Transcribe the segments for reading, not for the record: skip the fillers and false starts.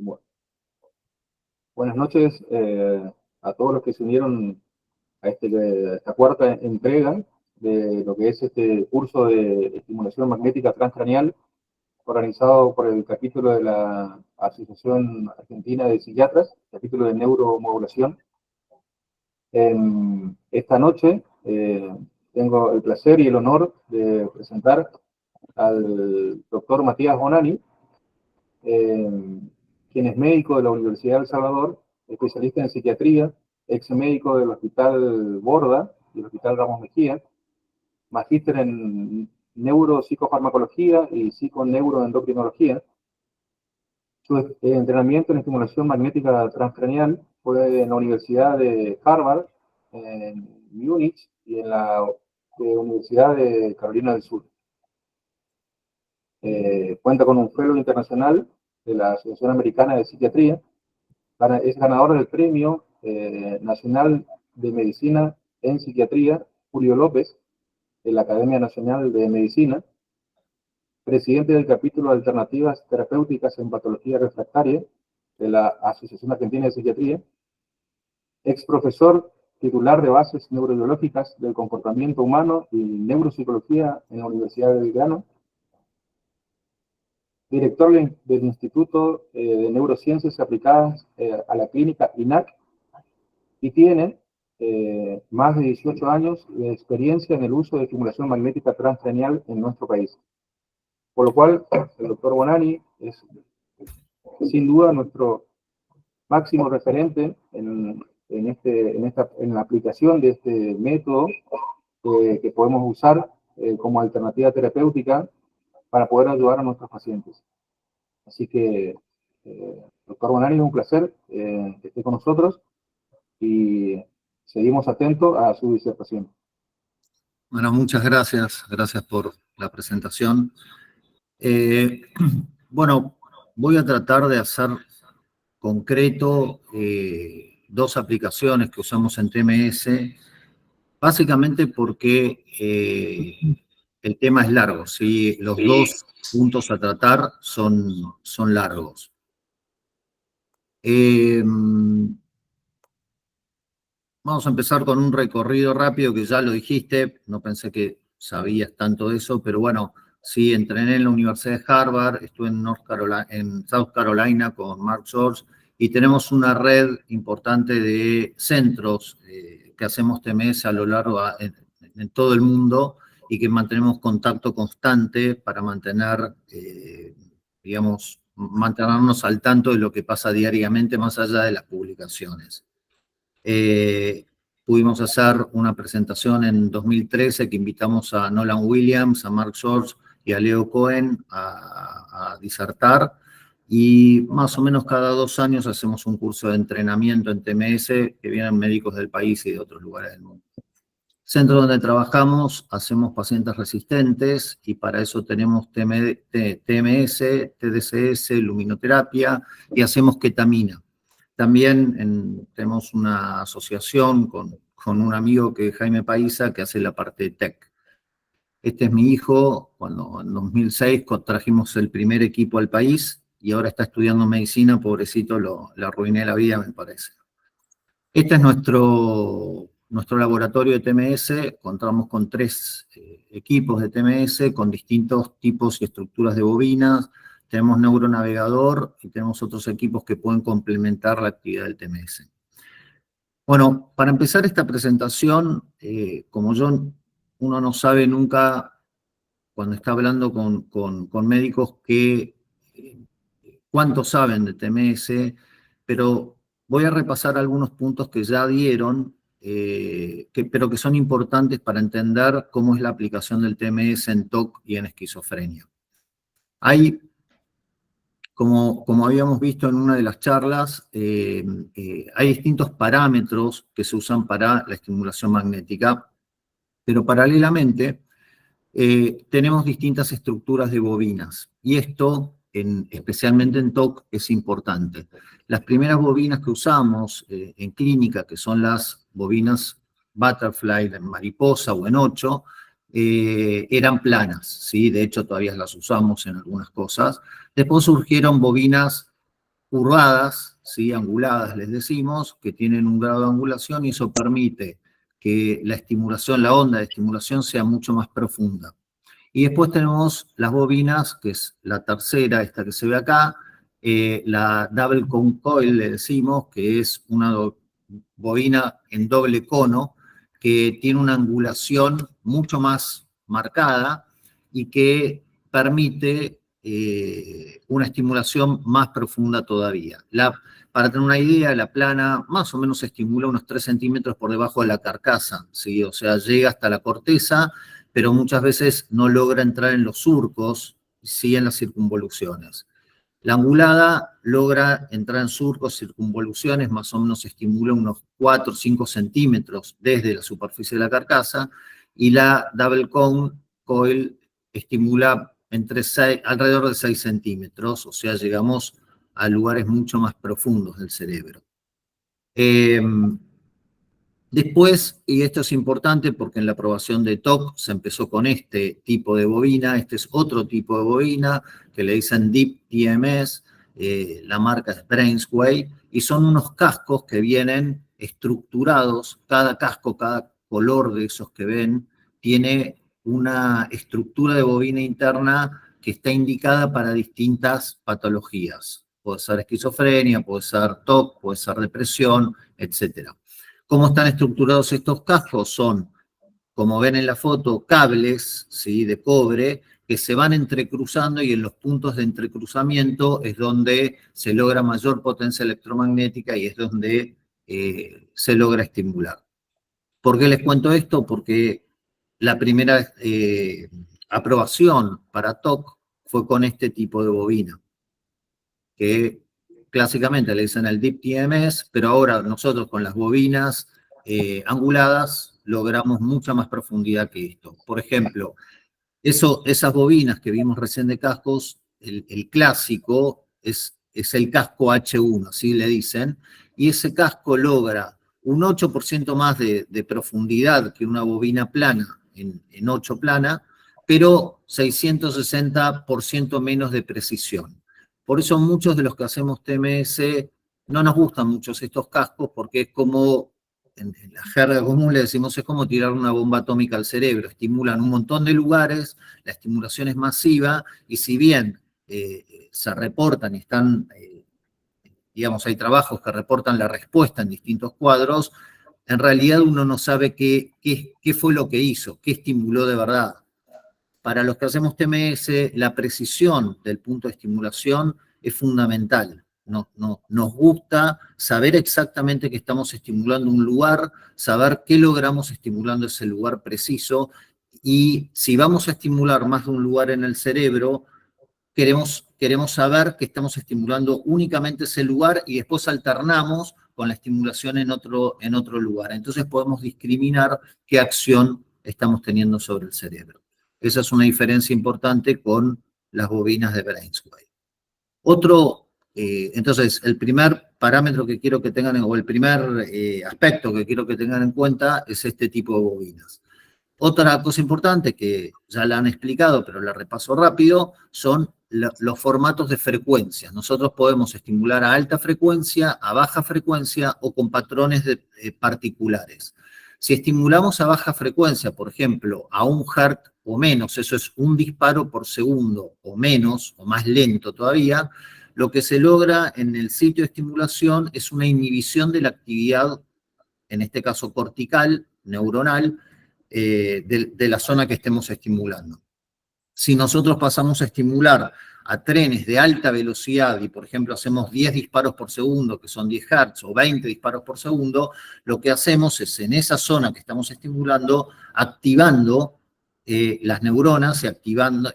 Bueno, buenas noches a todos los que se unieron a esta cuarta entrega de lo que es este curso de estimulación magnética transcranial organizado por el capítulo de la Asociación Argentina de Psiquiatras, capítulo de neuromodulación. Esta noche tengo el placer y el honor de presentar al doctor Matías Bonani, quien es médico de la Universidad de El Salvador, especialista en psiquiatría, ex médico del Hospital Borda y el Hospital Ramos Mejía, magíster en neuropsicofarmacología y psiconeuroendocrinología. Su entrenamiento en estimulación magnética transcranial fue en la Universidad de Harvard, en Múnich y en la Universidad de Carolina del Sur. Cuenta con un fellow internacional de la Asociación Americana de Psiquiatría. Es ganador del Premio Nacional de Medicina en Psiquiatría Julio López de la Academia Nacional de Medicina, presidente del capítulo de Alternativas Terapéuticas en Patología Refractaria de la Asociación Argentina de Psiquiatría, ex profesor titular de bases neurobiológicas del comportamiento humano y neuropsicología en la Universidad de Belgrano, director del Instituto de Neurociencias Aplicadas a la Clínica INAC, y tiene más de 18 años de experiencia en el uso de estimulación magnética transcranial en nuestro país. Por lo cual, el doctor Bonani es sin duda nuestro máximo referente en la aplicación de este método que podemos usar como alternativa terapéutica para poder ayudar a nuestros pacientes. Así que, doctor Bonani, es un placer que esté con nosotros y seguimos atentos a su disertación. Bueno, muchas gracias. Gracias por la presentación. Bueno, voy a tratar de hacer concreto dos aplicaciones que usamos en TMS, básicamente porque el tema es largo, ¿sí? Los dos puntos a tratar son largos. Vamos a empezar con un recorrido rápido que ya lo dijiste, no pensé que sabías tanto de eso, pero bueno, sí, entrené en la Universidad de Harvard, estuve en South Carolina con Mark George y tenemos una red importante de centros que hacemos TMS a lo largo en todo el mundo y que mantenemos contacto constante para mantener, digamos, mantenernos al tanto de lo que pasa diariamente más allá de las publicaciones. Pudimos hacer una presentación en 2013 que invitamos a Nolan Williams, a Mark George y a Leo Cohen a disertar, y más o menos cada 2 años hacemos un curso de entrenamiento en TMS que vienen médicos del país y de otros lugares del mundo. Centro donde trabajamos, hacemos pacientes resistentes y para eso tenemos TMS, TDCS, luminoterapia y hacemos ketamina. También tenemos una asociación con un amigo que es Jaime Paiza, que hace la parte de tech. Este es mi hijo, cuando en 2006 trajimos el primer equipo al país y ahora está estudiando medicina, pobrecito, le arruiné la vida, me parece. Este es nuestro laboratorio de TMS, contamos con 3 equipos de TMS con distintos tipos y estructuras de bobinas. Tenemos neuronavegador y tenemos otros equipos que pueden complementar la actividad del TMS. Bueno, para empezar esta presentación, como uno no sabe nunca, cuando está hablando con médicos, cuánto saben de TMS, pero voy a repasar algunos puntos que ya dieron, pero que son importantes para entender cómo es la aplicación del TMS en TOC y en esquizofrenia. Hay, como habíamos visto en una de las charlas, hay distintos parámetros que se usan para la estimulación magnética, pero paralelamente tenemos distintas estructuras de bobinas, y esto, especialmente en TOC, es importante. Las primeras bobinas que usamos en clínica, que son las bobinas Butterfly, en mariposa o en 8, eran planas, ¿sí? De hecho, todavía las usamos en algunas cosas. Después surgieron bobinas curvadas, ¿sí? Anguladas les decimos, que tienen un grado de angulación y eso permite que la estimulación, la onda de estimulación sea mucho más profunda. Y después tenemos las bobinas, que es la tercera, esta que se ve acá, la double cone coil, le decimos, que es una bobina en doble cono, que tiene una angulación mucho más marcada y que permite una estimulación más profunda todavía. Para tener una idea, la plana más o menos estimula unos 3 centímetros por debajo de la carcasa, ¿sí? O sea, llega hasta la corteza, pero muchas veces no logra entrar en los surcos, sí en las circunvoluciones. La angulada logra entrar en surcos, circunvoluciones, más o menos estimula unos 4 o 5 centímetros desde la superficie de la carcasa, y la double cone coil estimula alrededor de 6 centímetros, o sea, llegamos a lugares mucho más profundos del cerebro. Después, y esto es importante porque en la aprobación de TOC se empezó con este tipo de bobina, este es otro tipo de bobina que le dicen Deep TMS, la marca es Brainsway, y son unos cascos que vienen estructurados, cada casco, cada color de esos que ven, tiene una estructura de bobina interna que está indicada para distintas patologías. Puede ser esquizofrenia, puede ser TOC, puede ser depresión, etcétera. ¿Cómo están estructurados estos cascos? Son, como ven en la foto, cables, ¿sí? De cobre que se van entrecruzando y en los puntos de entrecruzamiento es donde se logra mayor potencia electromagnética y es donde se logra estimular. ¿Por qué les cuento esto? Porque la primera aprobación para TOC fue con este tipo de bobina, que clásicamente le dicen el Deep TMS, pero ahora nosotros con las bobinas anguladas logramos mucha más profundidad que esto. Por ejemplo, esas bobinas que vimos recién de cascos, el clásico es el casco H1, así le dicen, y ese casco logra un 8% más de profundidad que una bobina plana, en 8 plana, pero 660% menos de precisión. Por eso muchos de los que hacemos TMS no nos gustan mucho estos cascos porque es como, en la jerga común le decimos, es como tirar una bomba atómica al cerebro. Estimulan un montón de lugares, la estimulación es masiva y si bien se reportan y están, digamos, hay trabajos que reportan la respuesta en distintos cuadros, en realidad uno no sabe qué fue lo que hizo, qué estimuló de verdad. Para los que hacemos TMS, la precisión del punto de estimulación es fundamental. Nos gusta saber exactamente que estamos estimulando un lugar, saber qué logramos estimulando ese lugar preciso, y si vamos a estimular más de un lugar en el cerebro, queremos saber que estamos estimulando únicamente ese lugar y después alternamos con la estimulación en otro lugar. Entonces podemos discriminar qué acción estamos teniendo sobre el cerebro. Esa es una diferencia importante con las bobinas de Brainsway. Entonces, el primer parámetro que quiero que tengan, o el primer aspecto que quiero que tengan en cuenta es este tipo de bobinas. Otra cosa importante que ya la han explicado, pero la repaso rápido, son los formatos de frecuencias. Nosotros podemos estimular a alta frecuencia, a baja frecuencia o con patrones particulares. Si estimulamos a baja frecuencia, por ejemplo, a 1 Hz o menos, eso es un disparo por segundo o menos, o más lento todavía, lo que se logra en el sitio de estimulación es una inhibición de la actividad, en este caso cortical, neuronal, de la zona que estemos estimulando. Si nosotros pasamos a estimular a trenes de alta velocidad y, por ejemplo, hacemos 10 disparos por segundo, que son 10 Hz, o 20 disparos por segundo, lo que hacemos es, en esa zona que estamos estimulando, activando las neuronas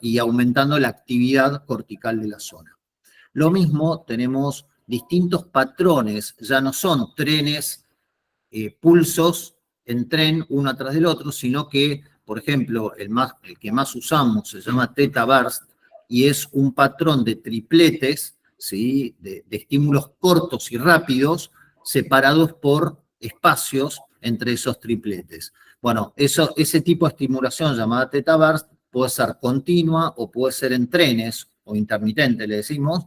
y aumentando la actividad cortical de la zona. Lo mismo, tenemos distintos patrones, ya no son trenes, pulsos en tren uno atrás del otro, sino que, por ejemplo, el que más usamos se llama Theta Burst y es un patrón de tripletes, ¿sí? de estímulos cortos y rápidos separados por espacios entre esos tripletes. Bueno, ese tipo de estimulación llamada Theta Burst puede ser continua o puede ser en trenes o intermitente, le decimos,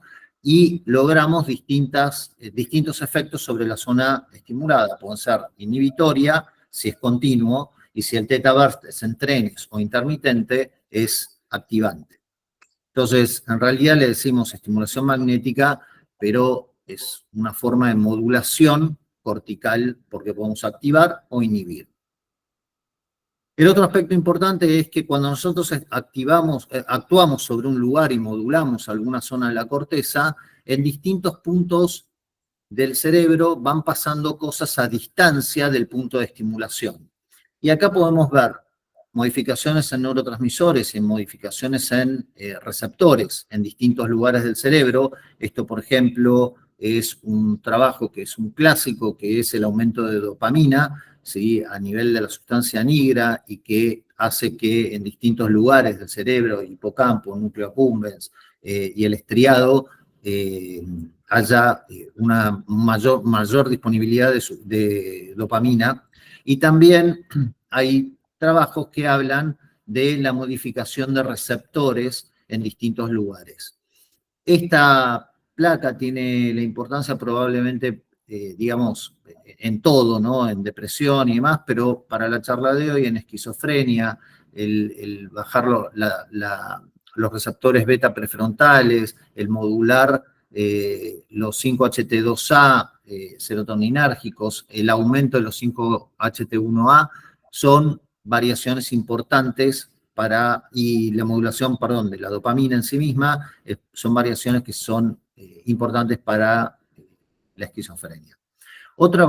y logramos distintos efectos sobre la zona estimulada. Pueden ser inhibitoria, si es continuo, y si el theta burst es en trenes o intermitente, es activante. Entonces, en realidad le decimos estimulación magnética, pero es una forma de modulación cortical porque podemos activar o inhibir. El otro aspecto importante es que cuando nosotros actuamos sobre un lugar y modulamos alguna zona de la corteza, en distintos puntos del cerebro van pasando cosas a distancia del punto de estimulación. Y acá podemos ver modificaciones en neurotransmisores y modificaciones en receptores en distintos lugares del cerebro. Esto, por ejemplo, es un trabajo que es un clásico, que es el aumento de dopamina, ¿sí?, a nivel de la sustancia nigra, y que hace que en distintos lugares del cerebro, hipocampo, núcleo accumbens y el estriado, haya una mayor disponibilidad de dopamina. Y también hay trabajos que hablan de la modificación de receptores en distintos lugares. Esta placa tiene la importancia probablemente, digamos, en todo, ¿no? En depresión y demás, pero para la charla de hoy, en esquizofrenia, el bajar los receptores beta prefrontales, el modular los 5-HT2A serotoninérgicos, el aumento de los 5-HT1A, son variaciones importantes y la modulación, perdón, de la dopamina en sí misma, son variaciones que son importantes para la esquizofrenia. Otra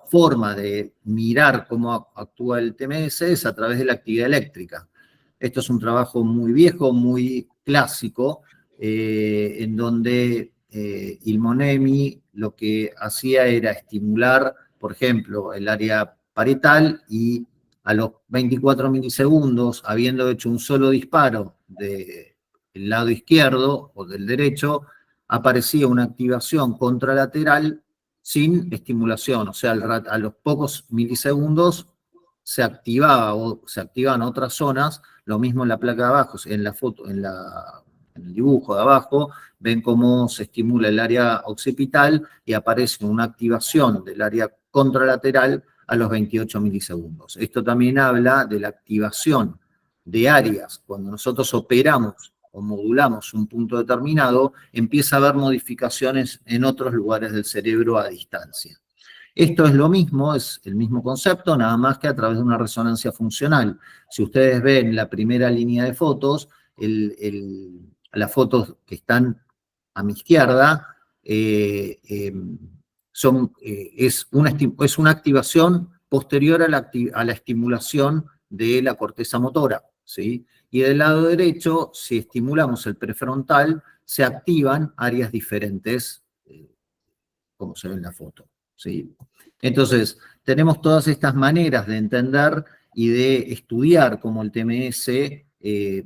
forma de mirar cómo actúa el TMS es a través de la actividad eléctrica. Esto es un trabajo muy viejo, muy clásico, en donde Ilmonemi lo que hacía era estimular, por ejemplo, el área parietal, y a los 24 milisegundos, habiendo hecho un solo disparo del lado izquierdo o del derecho, aparecía una activación contralateral sin estimulación. O sea, a los pocos milisegundos se activaban otras zonas. Lo mismo en la placa de abajo, en la foto, en el dibujo de abajo, ven cómo se estimula el área occipital y aparece una activación del área contralateral a los 28 milisegundos. Esto también habla de la activación de áreas. Cuando nosotros operamos o modulamos un punto determinado, empieza a haber modificaciones en otros lugares del cerebro a distancia. Esto es lo mismo, es el mismo concepto, nada más que a través de una resonancia funcional. Si ustedes ven la primera línea de fotos, las fotos que están a mi izquierda, es una activación posterior a la estimulación de la corteza motora, ¿sí? Y del lado derecho, si estimulamos el prefrontal, se activan áreas diferentes, como se ve en la foto, ¿sí? Entonces, tenemos todas estas maneras de entender y de estudiar cómo el TMS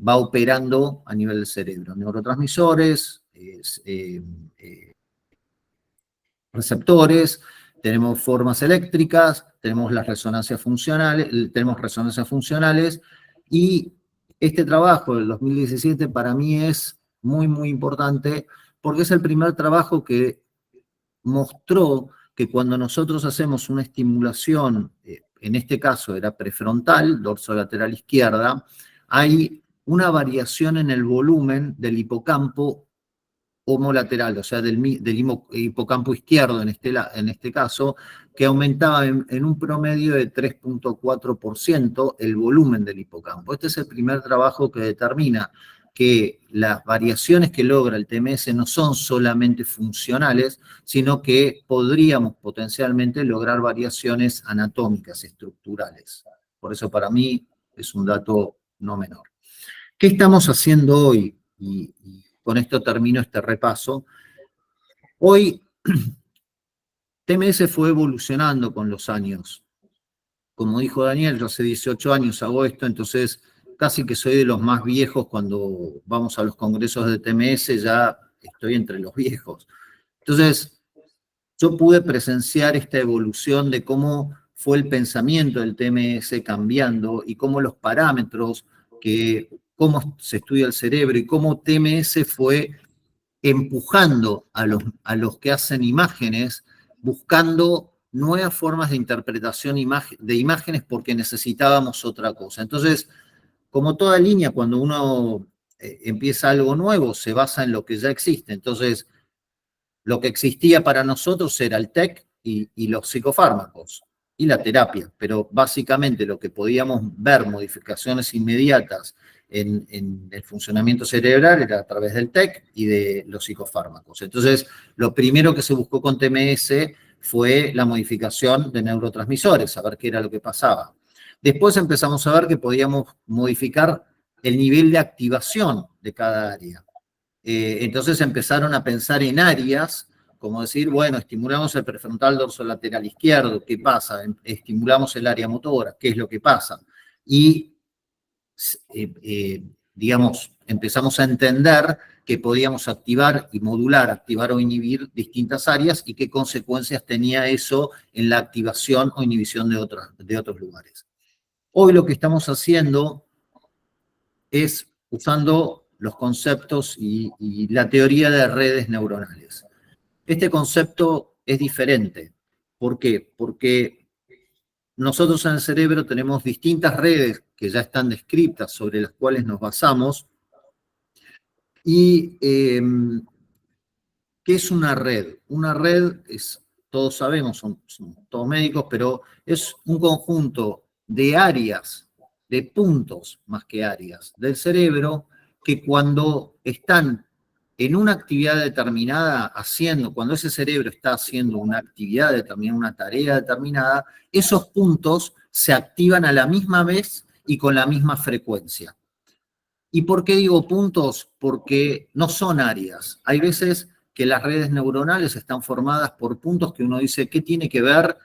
va operando a nivel del cerebro. Neurotransmisores, receptores, tenemos formas eléctricas, tenemos las resonancias funcionales, y este trabajo del 2017 para mí es muy, muy importante porque es el primer trabajo que mostró que cuando nosotros hacemos una estimulación, en este caso era prefrontal, dorsolateral izquierda, hay una variación en el volumen del hipocampo homolateral, o sea, del hipocampo izquierdo en este caso, que aumentaba en un promedio de 3.4% el volumen del hipocampo. Este es el primer trabajo que determina que las variaciones que logra el TMS no son solamente funcionales, sino que podríamos potencialmente lograr variaciones anatómicas, estructurales. Por eso para mí es un dato no menor. ¿Qué estamos haciendo hoy? Y con esto termino este repaso. Hoy, TMS fue evolucionando con los años. Como dijo Daniel, yo hace 18 años hago esto, entonces casi que soy de los más viejos. Cuando vamos a los congresos de TMS ya estoy entre los viejos. Entonces, yo pude presenciar esta evolución de cómo fue el pensamiento del TMS cambiando y cómo los parámetros, cómo se estudia el cerebro y cómo TMS fue empujando a los que hacen imágenes, buscando nuevas formas de interpretación de imágenes porque necesitábamos otra cosa. Entonces, como toda línea, cuando uno empieza algo nuevo, se basa en lo que ya existe. Entonces, lo que existía para nosotros era el TEC y los psicofármacos y la terapia, pero básicamente lo que podíamos ver, modificaciones inmediatas en el funcionamiento cerebral, era a través del TEC y de los psicofármacos. Entonces, lo primero que se buscó con TMS fue la modificación de neurotransmisores, saber qué era lo que pasaba. Después empezamos a ver que podíamos modificar el nivel de activación de cada área. Entonces empezaron a pensar en áreas, como decir, bueno, estimulamos el prefrontal dorsolateral izquierdo, ¿qué pasa? Estimulamos el área motora, ¿qué es lo que pasa? Y, digamos, empezamos a entender que podíamos activar y modular, activar o inhibir distintas áreas y qué consecuencias tenía eso en la activación o inhibición de otros lugares. Hoy lo que estamos haciendo es usando los conceptos y la teoría de redes neuronales. Este concepto es diferente. ¿Por qué? Porque nosotros en el cerebro tenemos distintas redes que ya están descritas, sobre las cuales nos basamos. ¿Y qué es una red? Una red es, todos sabemos, son todos médicos, pero es un conjunto de áreas, de puntos más que áreas del cerebro, que cuando están en una actividad determinada cuando ese cerebro está haciendo una actividad determinada, una tarea determinada, esos puntos se activan a la misma vez y con la misma frecuencia. ¿Y por qué digo puntos? Porque no son áreas. Hay veces que las redes neuronales están formadas por puntos que uno dice, ¿qué tiene que ver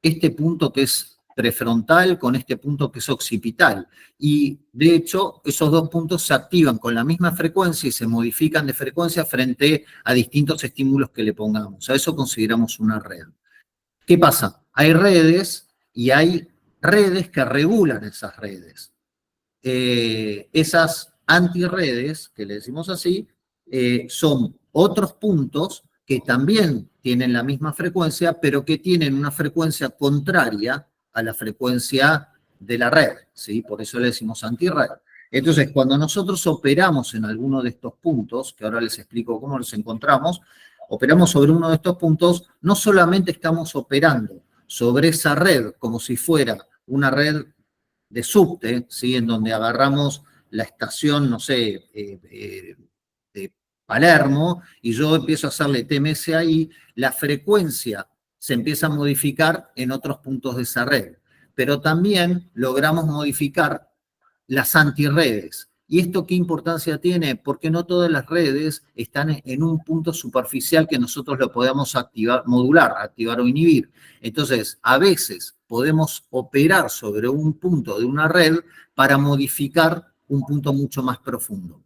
este punto que es prefrontal con este punto que es occipital? Y de hecho, esos dos puntos se activan con la misma frecuencia y se modifican de frecuencia frente a distintos estímulos que le pongamos. A eso consideramos una red. ¿Qué pasa? Hay redes y hay redes que regulan esas redes. Esas antirredes, que le decimos así, son otros puntos que también tienen la misma frecuencia, pero que tienen una frecuencia contraria a la frecuencia de la red, ¿sí? Por eso le decimos antirred. Entonces, cuando nosotros operamos en alguno de estos puntos, que ahora les explico cómo los encontramos, operamos sobre uno de estos puntos, no solamente estamos operando sobre esa red como si fuera una red de subte, ¿sí? En donde agarramos la estación, no sé, de Palermo, y yo empiezo a hacerle TMS ahí, la frecuencia se empieza a modificar en otros puntos de esa red. Pero también logramos modificar las antirredes. ¿Y esto qué importancia tiene? Porque no todas las redes están en un punto superficial que nosotros lo podamos activar, modular, activar o inhibir. Entonces, a veces podemos operar sobre un punto de una red para modificar un punto mucho más profundo.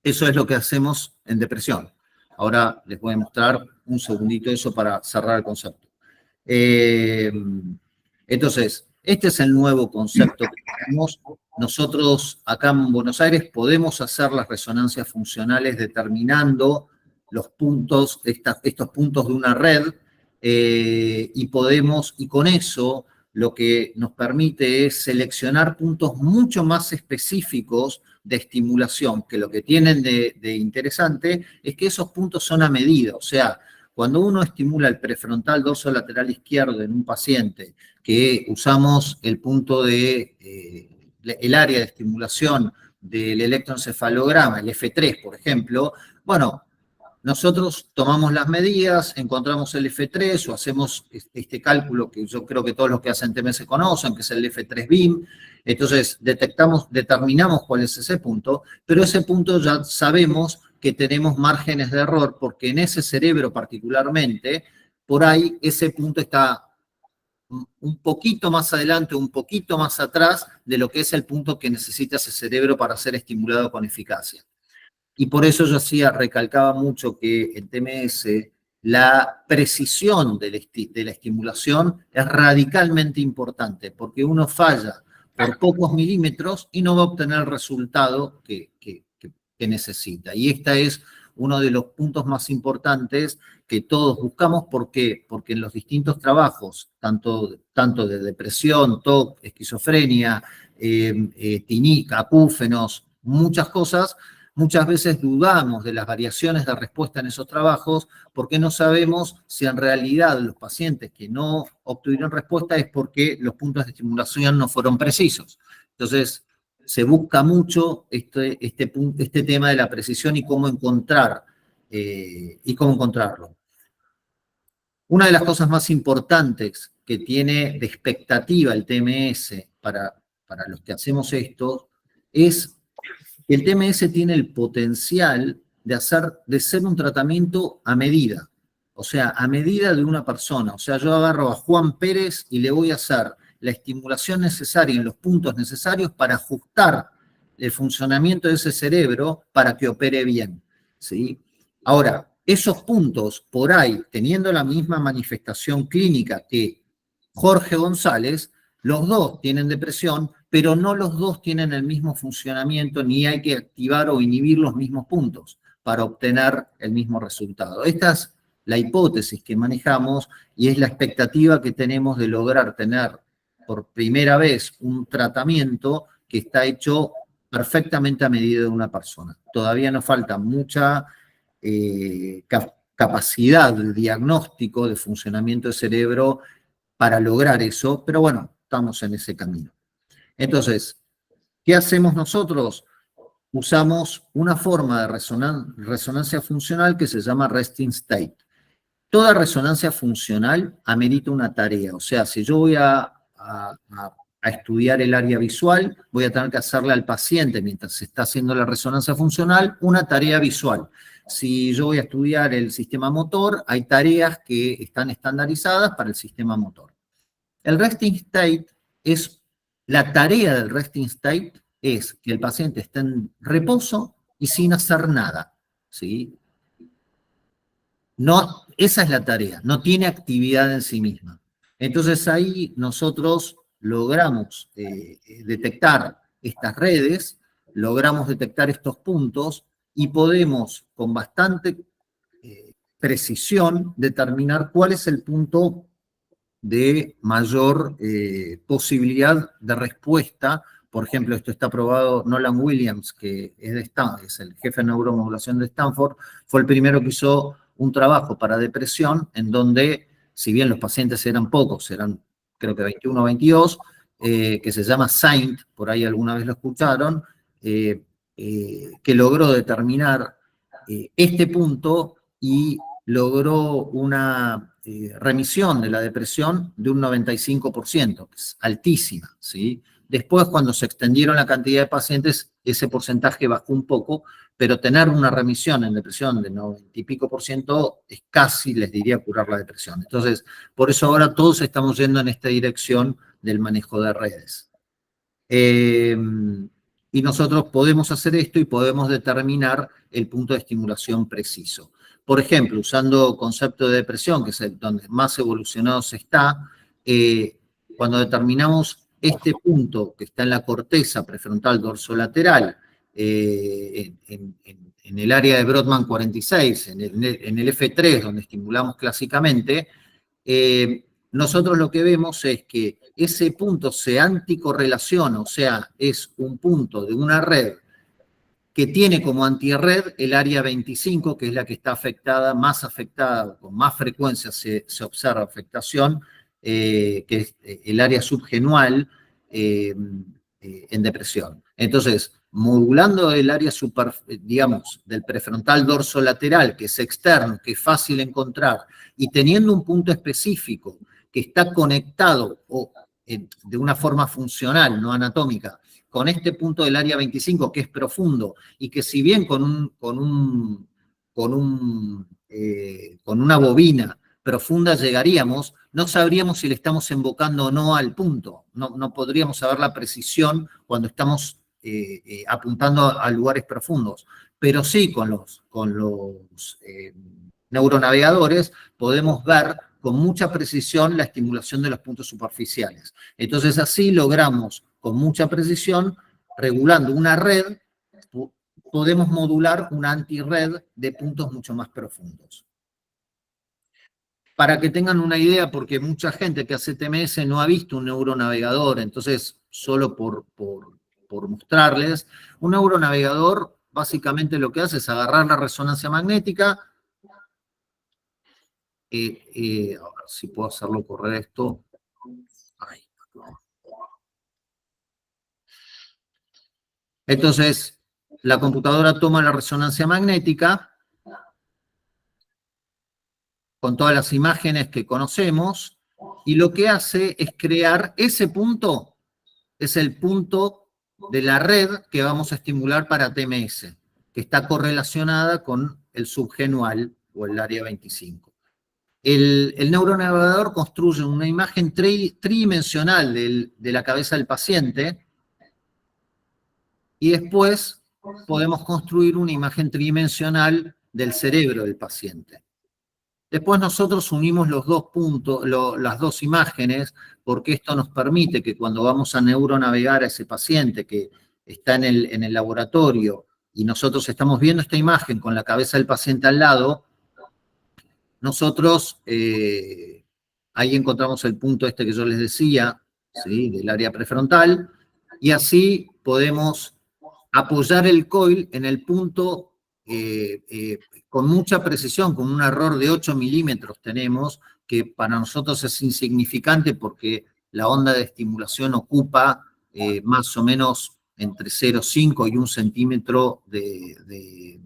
Eso es lo que hacemos en depresión. Ahora les voy a mostrar un segundito eso para cerrar el concepto. Entonces, este es el nuevo concepto que tenemos. Nosotros acá en Buenos Aires podemos hacer las resonancias funcionales determinando los puntos, estos puntos de una red, y con eso lo que nos permite es seleccionar puntos mucho más específicos de estimulación, que lo que tienen de interesante es que esos puntos son a medida. O sea, cuando uno estimula el prefrontal dorsolateral izquierdo en un paciente, que usamos el punto el área de estimulación del electroencefalograma, el F3, por ejemplo, bueno, nosotros tomamos las medidas, encontramos el F3 o hacemos este cálculo que yo creo que todos los que hacen TMS conocen, que es el F3 BIM. Entonces, determinamos cuál es ese punto, pero ese punto ya sabemos que tenemos márgenes de error porque en ese cerebro particularmente, por ahí ese punto está un poquito más adelante, un poquito más atrás de lo que es el punto que necesita ese cerebro para ser estimulado con eficacia. Y por eso yo recalcaba mucho que en TMS la precisión de la estimulación es radicalmente importante, porque uno falla por pocos milímetros y no va a obtener el resultado que necesita. Y esta es uno de los puntos más importantes que todos buscamos. ¿Por qué? Porque en los distintos trabajos, tanto de depresión, TOC, esquizofrenia, acúfenos, muchas cosas, muchas veces dudamos de las variaciones de respuesta en esos trabajos porque no sabemos si en realidad los pacientes que no obtuvieron respuesta es porque los puntos de estimulación no fueron precisos. Entonces, se busca mucho este tema de la precisión y cómo encontrarlo. Una de las cosas más importantes que tiene de expectativa el TMS para los que hacemos esto es que el TMS tiene el potencial de ser un tratamiento a medida, o sea, a medida de una persona. O sea, yo agarro a Juan Pérez y le voy a hacer la estimulación necesaria en los puntos necesarios para ajustar el funcionamiento de ese cerebro para que opere bien, ¿sí? Ahora, esos puntos, por ahí, teniendo la misma manifestación clínica que Jorge González, los dos tienen depresión, pero no los dos tienen el mismo funcionamiento, ni hay que activar o inhibir los mismos puntos para obtener el mismo resultado. Esta es la hipótesis que manejamos y es la expectativa que tenemos de lograr tener por primera vez un tratamiento que está hecho perfectamente a medida de una persona. Todavía nos falta mucha capacidad de diagnóstico, de funcionamiento del cerebro para lograr eso, pero bueno, estamos en ese camino. Entonces, ¿qué hacemos nosotros? Usamos una forma de resonancia funcional que se llama resting state. Toda resonancia funcional amerita una tarea, o sea, si yo voy a estudiar el área visual, voy a tener que hacerle al paciente, mientras se está haciendo la resonancia funcional, una tarea visual. Si yo voy a estudiar el sistema motor, hay tareas que están estandarizadas para el sistema motor. El resting state la tarea del resting state es que el paciente esté en reposo y sin hacer nada, ¿sí? No, esa es la tarea, no tiene actividad en sí misma. Entonces ahí nosotros logramos detectar estas redes, logramos detectar estos puntos y podemos con bastante precisión determinar cuál es el punto de mayor posibilidad de respuesta. Por ejemplo, esto está probado, Nolan Williams, que es el jefe de neuromodulación de Stanford, fue el primero que hizo un trabajo para depresión en donde, si bien los pacientes eran pocos, eran creo que 21 o 22, que se llama SAINT, por ahí alguna vez lo escucharon, que logró determinar este punto y logró una remisión de la depresión de un 95%, que es altísima, ¿sí? Después, cuando se extendieron la cantidad de pacientes, ese porcentaje bajó un poco, pero tener una remisión en depresión de 90 y pico % es casi, les diría, curar la depresión. Entonces, por eso ahora todos estamos yendo en esta dirección del manejo de redes. Y nosotros podemos hacer esto y podemos determinar el punto de estimulación preciso. Por ejemplo, usando concepto de depresión, que es donde más evolucionado se está, cuando determinamos este punto que está en la corteza prefrontal dorsolateral, en el área de Brodmann 46, en el F3, donde estimulamos clásicamente, nosotros lo que vemos es que ese punto se anticorrelaciona, o sea, es un punto de una red que tiene como antirred el área 25, que es la que está más afectada, con más frecuencia se observa afectación, que es el área subgenual en depresión. Entonces, modulando el área digamos, del prefrontal dorsolateral, que es externo, que es fácil encontrar, y teniendo un punto específico que está conectado de una forma funcional, no anatómica, con este punto del área 25, que es profundo, y que si bien con una bobina profunda llegaríamos, no sabríamos si le estamos invocando o no al punto. No podríamos saber la precisión cuando estamos apuntando a lugares profundos. Pero sí con los neuronavegadores podemos ver con mucha precisión la estimulación de los puntos superficiales. Entonces así logramos con mucha precisión, regulando una red, podemos modular una anti-red de puntos mucho más profundos. Para que tengan una idea, porque mucha gente que hace TMS no ha visto un neuronavegador, entonces solo por mostrarles, un neuronavegador básicamente lo que hace es agarrar la resonancia magnética, a ver si puedo hacerlo correr esto. Ay, no. Entonces, la computadora toma la resonancia magnética con todas las imágenes que conocemos, y lo que hace es crear ese punto, es el punto de la red que vamos a estimular para TMS, que está correlacionada con el subgenual o el área 25. El neuronavegador construye una imagen tridimensional de la cabeza del paciente, y después podemos construir una imagen tridimensional del cerebro del paciente. Después nosotros unimos los dos puntos, las dos imágenes, porque esto nos permite que cuando vamos a neuronavegar a ese paciente que está en el laboratorio y nosotros estamos viendo esta imagen con la cabeza del paciente al lado, nosotros ahí encontramos el punto este que yo les decía, ¿sí?, del área prefrontal, y así podemos apoyar el coil en el punto con mucha precisión, con un error de 8 milímetros tenemos, que para nosotros es insignificante porque la onda de estimulación ocupa más o menos entre 0,5 y 1 centímetro de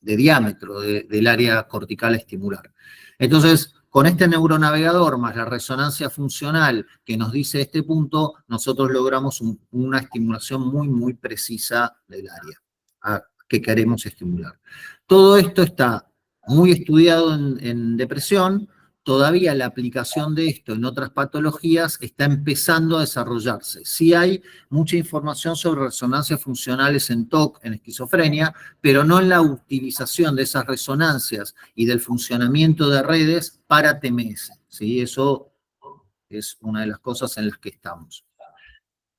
diámetro del área cortical estimular. Entonces, con este neuronavegador más la resonancia funcional que nos dice este punto, nosotros logramos una estimulación muy, muy precisa del área que queremos estimular. Todo esto está muy estudiado en depresión. Todavía la aplicación de esto en otras patologías está empezando a desarrollarse. Sí hay mucha información sobre resonancias funcionales en TOC, en esquizofrenia, pero no en la utilización de esas resonancias y del funcionamiento de redes para TMS. ¿Sí? Eso es una de las cosas en las que estamos.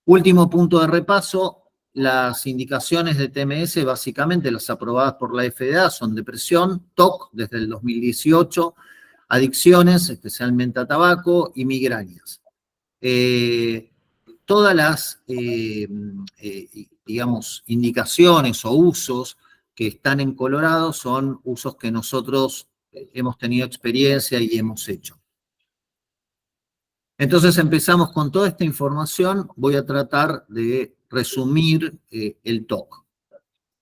Último punto de repaso. Las indicaciones de TMS, básicamente las aprobadas por la FDA, son depresión, TOC desde el 2018, adicciones, especialmente a tabaco, y migrañas. Todas las, digamos, indicaciones o usos que están en Colorado son usos que nosotros hemos tenido experiencia y hemos hecho. Entonces empezamos con toda esta información. Voy a tratar de resumir el TOC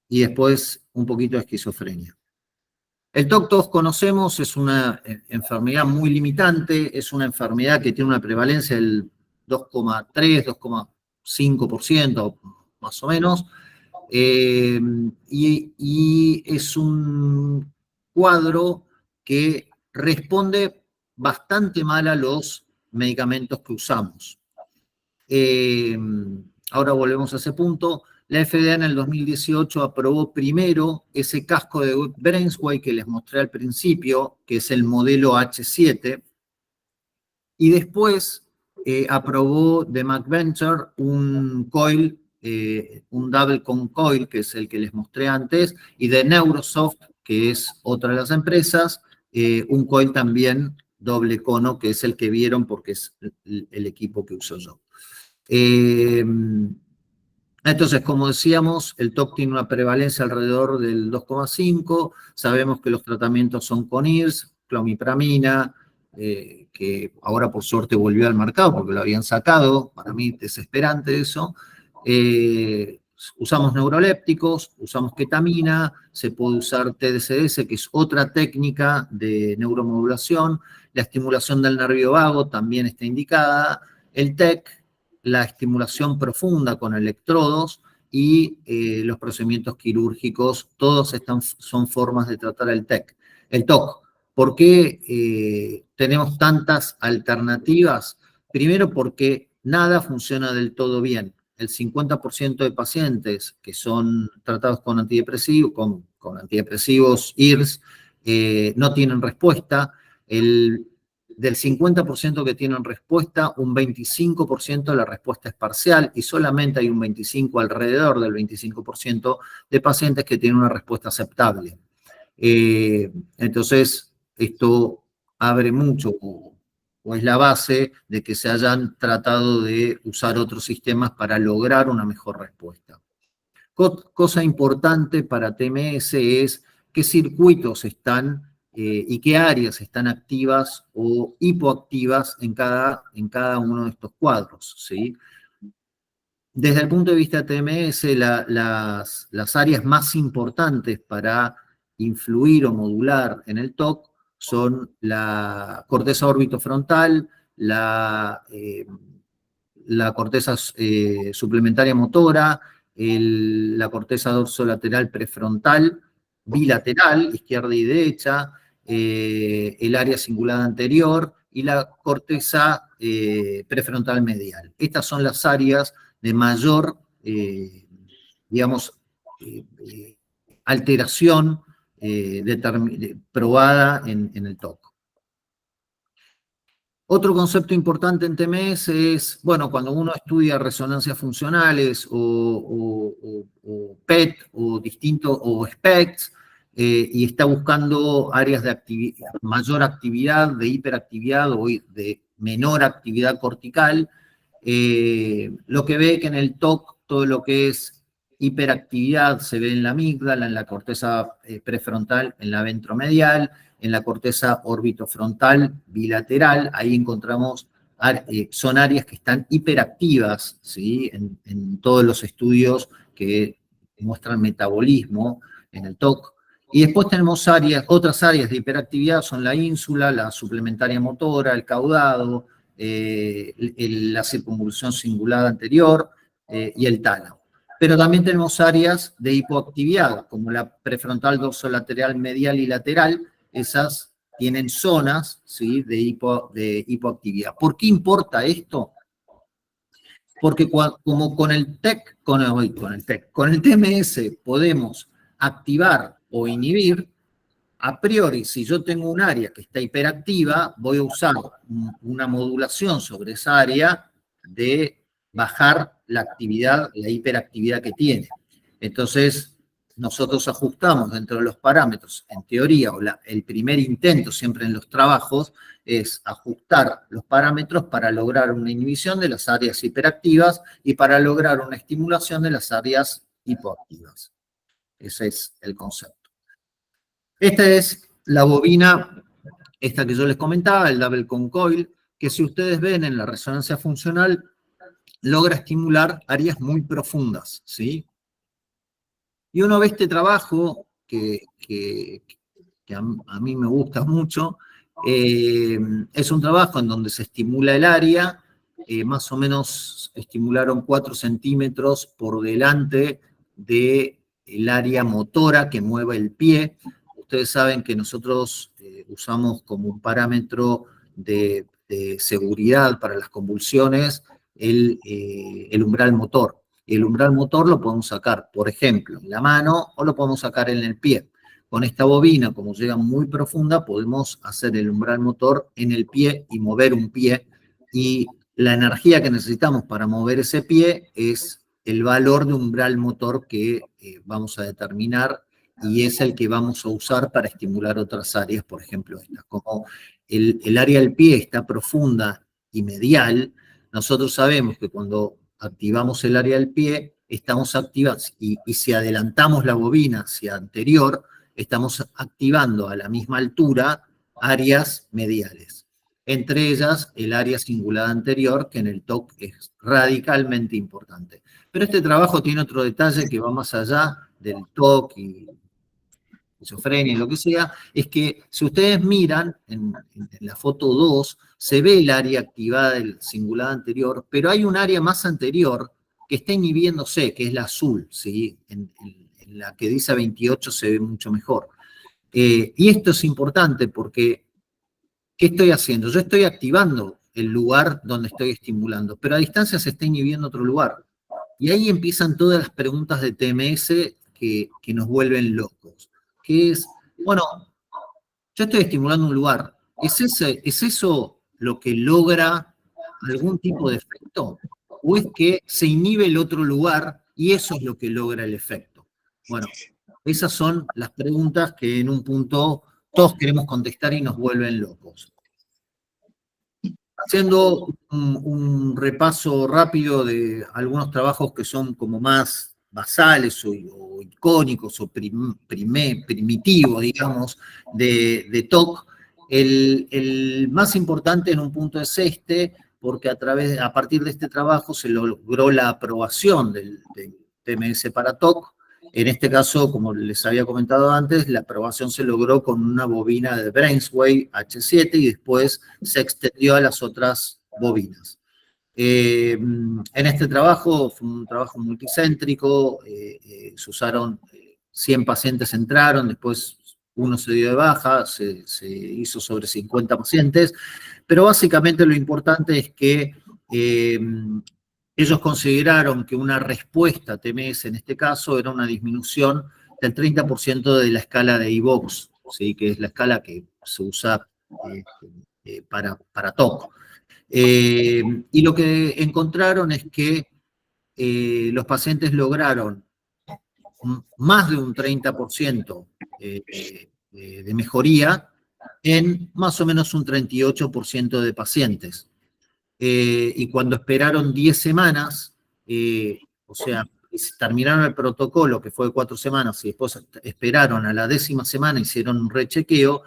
y después un poquito de esquizofrenia. El TOC todos conocemos, es una enfermedad muy limitante, es una enfermedad que tiene una prevalencia del 2,3, 2,5% más o menos, y es un cuadro que responde bastante mal a los medicamentos que usamos. Ahora volvemos a ese punto. La FDA en el 2018 aprobó primero ese casco de Brainsway que les mostré al principio, que es el modelo H7, y después aprobó de McVenture un coil, un double con coil, que es el que les mostré antes, y de Neurosoft, que es otra de las empresas, un coil también doble cono, que es el que vieron porque es el equipo que uso yo. Entonces, como decíamos, el TOC tiene una prevalencia alrededor del 2,5. Sabemos que los tratamientos son con IRS, clomipramina, que ahora por suerte volvió al mercado porque lo habían sacado. Para mí desesperante eso. Usamos neurolépticos, usamos ketamina, se puede usar TDCS, que es otra técnica de neuromodulación. La estimulación del nervio vago también está indicada. El TEC, la estimulación profunda con electrodos, y los procedimientos quirúrgicos, todos son formas de tratar el TOC. ¿Por qué tenemos tantas alternativas? Primero porque nada funciona del todo bien. El 50% de pacientes que son tratados con antidepresivos, con antidepresivos IRS, no tienen respuesta. del 50% que tienen respuesta, un 25% la respuesta es parcial y solamente hay un 25%, alrededor del 25% de pacientes que tienen una respuesta aceptable. Entonces, esto abre mucho o es la base de que se hayan tratado de usar otros sistemas para lograr una mejor respuesta. Cosa importante para TMS es qué circuitos están y qué áreas están activas o hipoactivas en cada uno de estos cuadros, ¿sí? Desde el punto de vista de TMS, las áreas más importantes para influir o modular en el TOC son la corteza orbitofrontal, la corteza suplementaria motora, la corteza dorsolateral prefrontal, bilateral, izquierda y derecha, el área cingulada anterior y la corteza prefrontal medial. Estas son las áreas de mayor, digamos, alteración probada en el TOC. Otro concepto importante en TMS es, bueno, cuando uno estudia resonancias funcionales o PET o SPECT y está buscando áreas de mayor actividad, de hiperactividad o de menor actividad cortical, lo que ve que en el TOC todo lo que es hiperactividad se ve en la amígdala, en la corteza prefrontal, en la ventromedial, en la corteza orbitofrontal bilateral, ahí encontramos, son áreas que están hiperactivas, ¿sí? En todos los estudios que muestran metabolismo en el TOC. Y después tenemos otras áreas de hiperactividad, son la ínsula, la suplementaria motora, el caudado, la circunvolución cingulada anterior y el tálamo. Pero también tenemos áreas de hipoactividad, como la prefrontal dorsolateral medial y lateral. Esas tienen zonas, ¿sí?, de hipoactividad. ¿Por qué importa esto? Porque como con el TMS podemos activar o inhibir, a priori, si yo tengo un área que está hiperactiva, voy a usar una modulación sobre esa área de bajar la actividad, la hiperactividad que tiene. Entonces, nosotros ajustamos dentro de los parámetros, en teoría, el primer intento siempre en los trabajos es ajustar los parámetros para lograr una inhibición de las áreas hiperactivas y para lograr una estimulación de las áreas hipoactivas. Ese es el concepto. Esta es la bobina, esta que yo les comentaba, el double concoil, que si ustedes ven en la resonancia funcional, logra estimular áreas muy profundas, ¿sí? Y uno ve este trabajo que a mí me gusta mucho, es un trabajo en donde se estimula el área, más o menos estimularon 4 centímetros por delante del área motora que mueve el pie. Ustedes saben que nosotros usamos como un parámetro de seguridad para las convulsiones el umbral motor. El umbral motor lo podemos sacar, por ejemplo, en la mano o lo podemos sacar en el pie. Con esta bobina, como llega muy profunda, podemos hacer el umbral motor en el pie y mover un pie. Y la energía que necesitamos para mover ese pie es el valor de umbral motor que vamos a determinar y es el que vamos a usar para estimular otras áreas, por ejemplo, esta. Como el área del pie está profunda y medial, nosotros sabemos que cuando activamos el área del pie, estamos activando, y si adelantamos la bobina hacia anterior, estamos activando a la misma altura áreas mediales. Entre ellas, el área cingulada anterior, que en el TOC es radicalmente importante. Pero este trabajo tiene otro detalle que va más allá del TOC y esquizofrenia y lo que sea, es que si ustedes miran en la foto 2, se ve el área activada del cingulado anterior, pero hay un área más anterior que está inhibiéndose, que es la azul, ¿sí? En la que dice 28 se ve mucho mejor. Y esto es importante porque, ¿qué estoy haciendo? Yo estoy activando el lugar donde estoy estimulando, pero a distancia se está inhibiendo otro lugar. Y ahí empiezan todas las preguntas de TMS que nos vuelven locos. Que es, bueno, yo estoy estimulando un lugar, ¿Es eso lo que logra algún tipo de efecto? ¿O es que se inhibe el otro lugar y eso es lo que logra el efecto? Bueno, esas son las preguntas que en un punto todos queremos contestar y nos vuelven locos. Haciendo un repaso rápido de algunos trabajos que son como más basales o icónicos o primitivos, digamos, de TOC, el más importante en un punto es este, porque a partir de este trabajo se logró la aprobación del TMS para TOC. En este caso, como les había comentado antes, la aprobación se logró con una bobina de Brainsway H7 y después se extendió a las otras bobinas. En este trabajo, fue un trabajo multicéntrico, se usaron 100 pacientes entraron, después uno se dio de baja, se hizo sobre 50 pacientes, pero básicamente lo importante es que ellos consideraron que una respuesta TMS en este caso era una disminución del 30% de la escala de iVox, ¿sí? Que es la escala que se usa para TOC. Y lo que encontraron es que los pacientes lograron más de un 30% de mejoría en más o menos un 38% de pacientes. Y cuando esperaron 10 semanas, o sea, terminaron el protocolo, que fue de 4 semanas, y después esperaron a la 10ª semana, hicieron un rechequeo,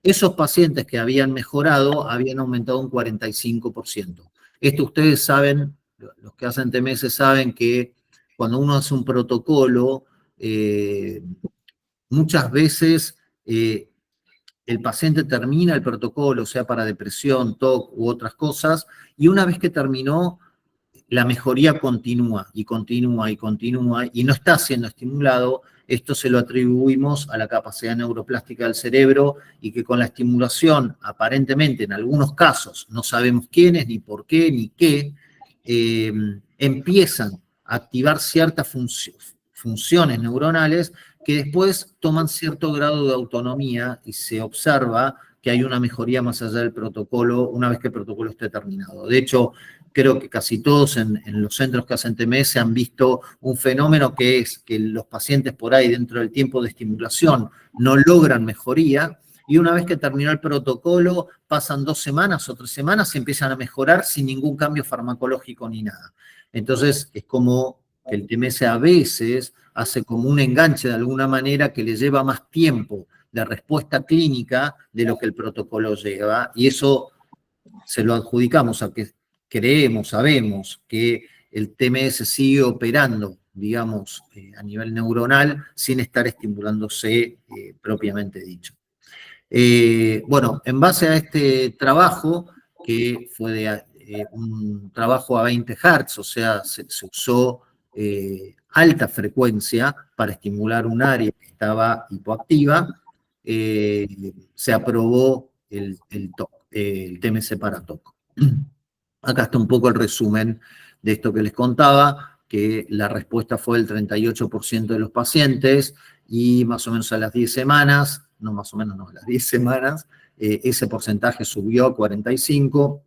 esos pacientes que habían mejorado habían aumentado un 45%. Esto ustedes saben, los que hacen TMS saben que cuando uno hace un protocolo, muchas veces el paciente termina el protocolo, sea para depresión, TOC u otras cosas, y una vez que terminó, la mejoría continúa y continúa y continúa y no está siendo estimulado. Esto se lo atribuimos a la capacidad neuroplástica del cerebro y que con la estimulación, aparentemente en algunos casos, no sabemos quiénes, ni por qué, ni qué, empiezan a activar ciertas funciones neuronales que después toman cierto grado de autonomía y se observa que hay una mejoría más allá del protocolo una vez que el protocolo esté terminado. De hecho, creo que casi todos en los centros que hacen TMS han visto un fenómeno que es que los pacientes por ahí dentro del tiempo de estimulación no logran mejoría y una vez que terminó el protocolo pasan 2 semanas o 3 semanas y empiezan a mejorar sin ningún cambio farmacológico ni nada. Entonces es como que el TMS a veces hace como un enganche de alguna manera que le lleva más tiempo de respuesta clínica de lo que el protocolo lleva y eso se lo adjudicamos a que creemos, sabemos que el TMS sigue operando, digamos, a nivel neuronal sin estar estimulándose propiamente dicho. Bueno, en base a este trabajo, que fue un trabajo a 20 Hz, o sea, se usó alta frecuencia para estimular un área que estaba hipoactiva, se aprobó el TMS para TOC. Acá está un poco el resumen de esto que les contaba, que la respuesta fue del 38% de los pacientes y más o menos a las 10 semanas, no más o menos, no, a las 10 semanas, ese porcentaje subió a 45%,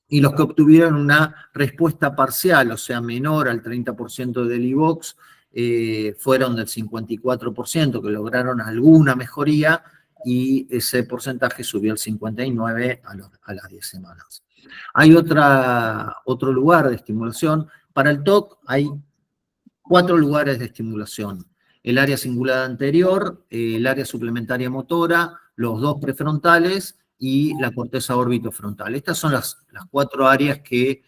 y los que obtuvieron una respuesta parcial, o sea, menor al 30% del iVox, fueron del 54%, que lograron alguna mejoría, y ese porcentaje subió al 59% a las 10 semanas. Hay otro lugar de estimulación. Para el TOC hay 4 lugares de estimulación. El área cingulada anterior, el área suplementaria motora, los 2 prefrontales y la corteza orbitofrontal. Estas son las 4 áreas que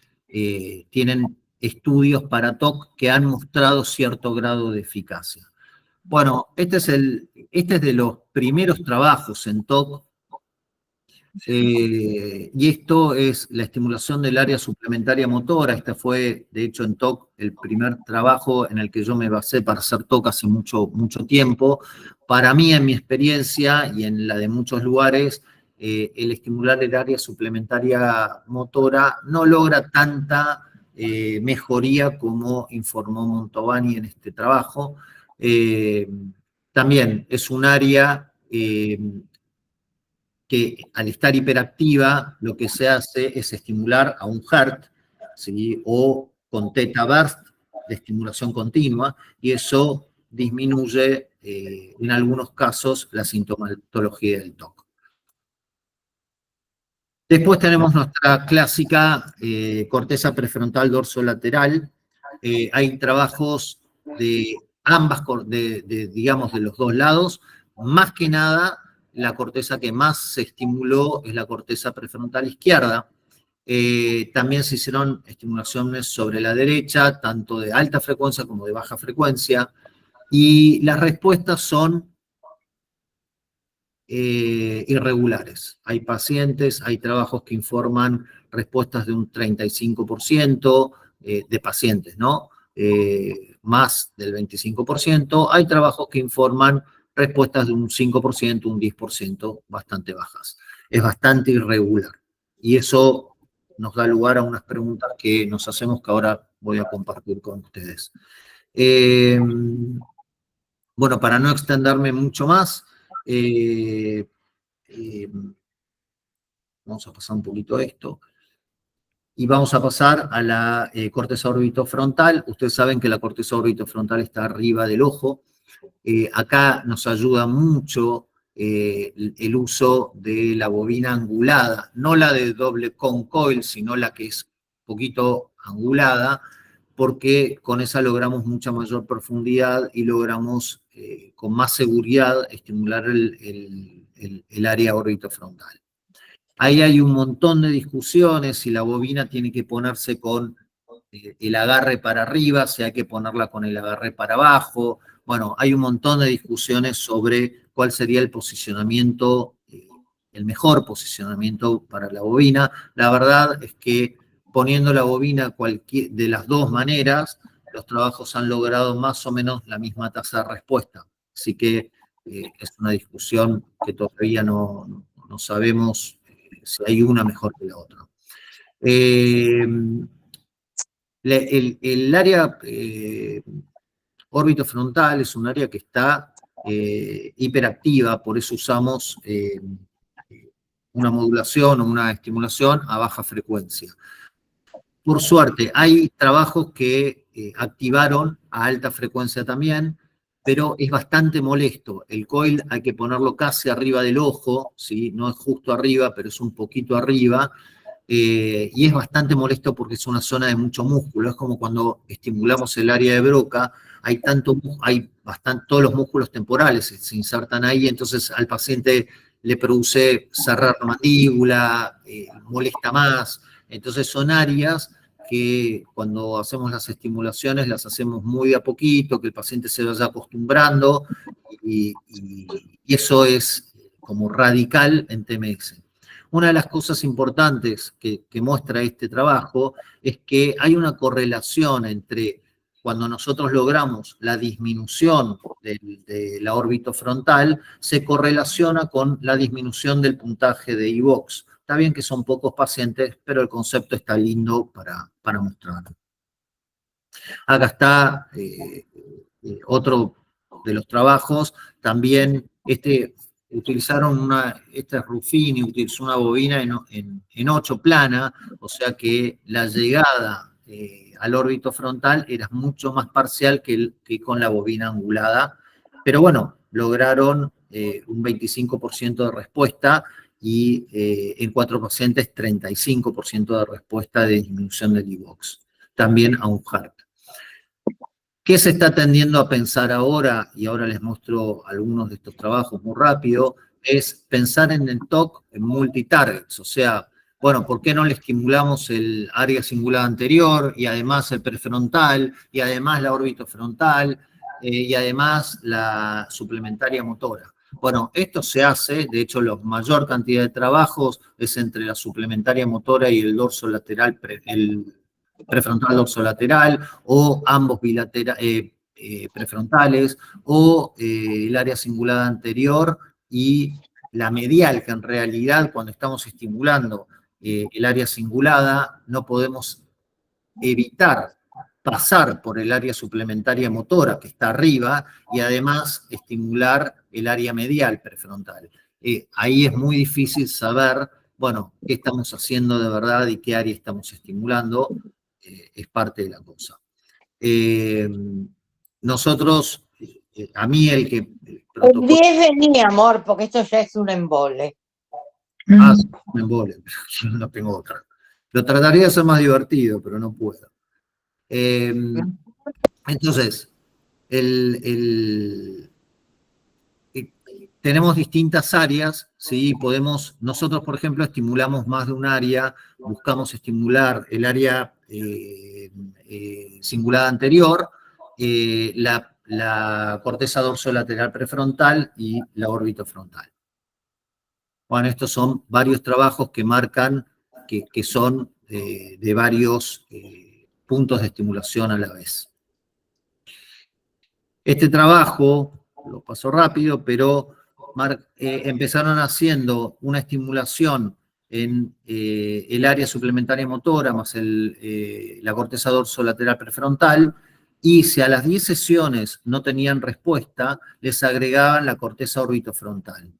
tienen estudios para TOC que han mostrado cierto grado de eficacia. Bueno, este es de los primeros trabajos en TOC. Y esto es la estimulación del área suplementaria motora. Este fue, de hecho, en TOC el primer trabajo en el que yo me basé para hacer TOC hace mucho, mucho tiempo. Para mí, en mi experiencia y en la de muchos lugares, el estimular el área suplementaria motora no logra tanta mejoría como informó Montovani en este trabajo. También es un área que que al estar hiperactiva lo que se hace es estimular a un HERT, ¿sí? O con theta burst de estimulación continua, y eso disminuye en algunos casos la sintomatología del TOC. Después tenemos nuestra clásica corteza prefrontal dorsolateral. Hay trabajos de ambas, digamos, de los dos lados. Más que nada, la corteza que más se estimuló es la corteza prefrontal izquierda. También se hicieron estimulaciones sobre la derecha, tanto de alta frecuencia como de baja frecuencia, y las respuestas son irregulares. Hay pacientes, hay trabajos que informan respuestas de un 35% de pacientes, ¿no? Más del 25%. Hay trabajos que informan respuestas de un 5%, un 10%, bastante bajas. Es bastante irregular. Y eso nos da lugar a unas preguntas que nos hacemos que ahora voy a compartir con ustedes. Bueno, para no extenderme mucho más, vamos a pasar un poquito esto. Y vamos a pasar a la corteza orbitofrontal. Ustedes saben que la corteza orbitofrontal está arriba del ojo. Acá nos ayuda mucho el uso de la bobina angulada, no la de doble concoil, sino la que es un poquito angulada, porque con esa logramos mucha mayor profundidad y logramos con más seguridad estimular el área orbitofrontal. Ahí hay un montón de discusiones si la bobina tiene que ponerse con el agarre para arriba, si hay que ponerla con el agarre para abajo. Bueno, hay un montón de discusiones sobre cuál sería el posicionamiento, el mejor posicionamiento para la bobina. La verdad es que poniendo la bobina de las dos maneras, los trabajos han logrado más o menos la misma tasa de respuesta. Así que es una discusión que todavía no sabemos si hay una mejor que la otra. El área orbitofrontal es un área que está hiperactiva, por eso usamos una modulación o una estimulación a baja frecuencia. Por suerte, hay trabajos que activaron a alta frecuencia también, pero es bastante molesto. El coil hay que ponerlo casi arriba del ojo, ¿sí? No es justo arriba, pero es un poquito arriba, y es bastante molesto porque es una zona de mucho músculo. Es como cuando estimulamos el área de Broca, todos los músculos temporales se insertan ahí, entonces al paciente le produce cerrar la mandíbula, molesta más. Entonces son áreas que cuando hacemos las estimulaciones las hacemos muy de a poquito, que el paciente se vaya acostumbrando, y eso es como radical en TMS. Una de las cosas importantes que muestra este trabajo es que hay una correlación entre cuando nosotros logramos la disminución de la orbitofrontal, se correlaciona con la disminución del puntaje de iVox. Está bien que son pocos pacientes, pero el concepto está lindo para mostrar. Acá está otro de los trabajos. También utilizaron este Ruffini utilizó una bobina en 8 plana, o sea que la llegada al órbito frontal era mucho más parcial que con la bobina angulada, pero bueno, lograron un 25% de respuesta y en 4 pacientes 35% de respuesta de disminución del iVox, también a un HERT. ¿Qué se está tendiendo a pensar ahora? Y ahora les muestro algunos de estos trabajos muy rápido, es pensar en el TOC en multitargets, o sea, bueno, ¿por qué no le estimulamos el área cingulada anterior y además el prefrontal y además la orbitofrontal y además la suplementaria motora? Bueno, esto se hace, de hecho, la mayor cantidad de trabajos es entre la suplementaria motora y el dorso lateral, el prefrontal dorsolateral, o ambos prefrontales, o el área cingulada anterior y la medial, que en realidad cuando estamos estimulando el área cingulada no podemos evitar pasar por el área suplementaria motora que está arriba y además estimular el área medial prefrontal. Ahí es muy difícil saber, bueno, qué estamos haciendo de verdad y qué área estamos estimulando, es parte de la cosa. Nosotros, a mí el que... El 10 de mi amor, porque esto ya es un embole. Ah, sí, un embole, yo no tengo otra. Lo trataría de hacer más divertido, pero no puedo. Entonces, tenemos distintas áreas, ¿sí? Nosotros, por ejemplo, estimulamos más de un área, buscamos estimular el área cingulada anterior, la corteza dorsolateral prefrontal y la órbita frontal. Bueno, estos son varios trabajos que marcan que son de varios puntos de estimulación a la vez. Este trabajo, lo paso rápido, pero empezaron haciendo una estimulación en el área suplementaria motora más la corteza dorsolateral prefrontal, y si a las 10 sesiones no tenían respuesta, les agregaban la corteza orbitofrontal.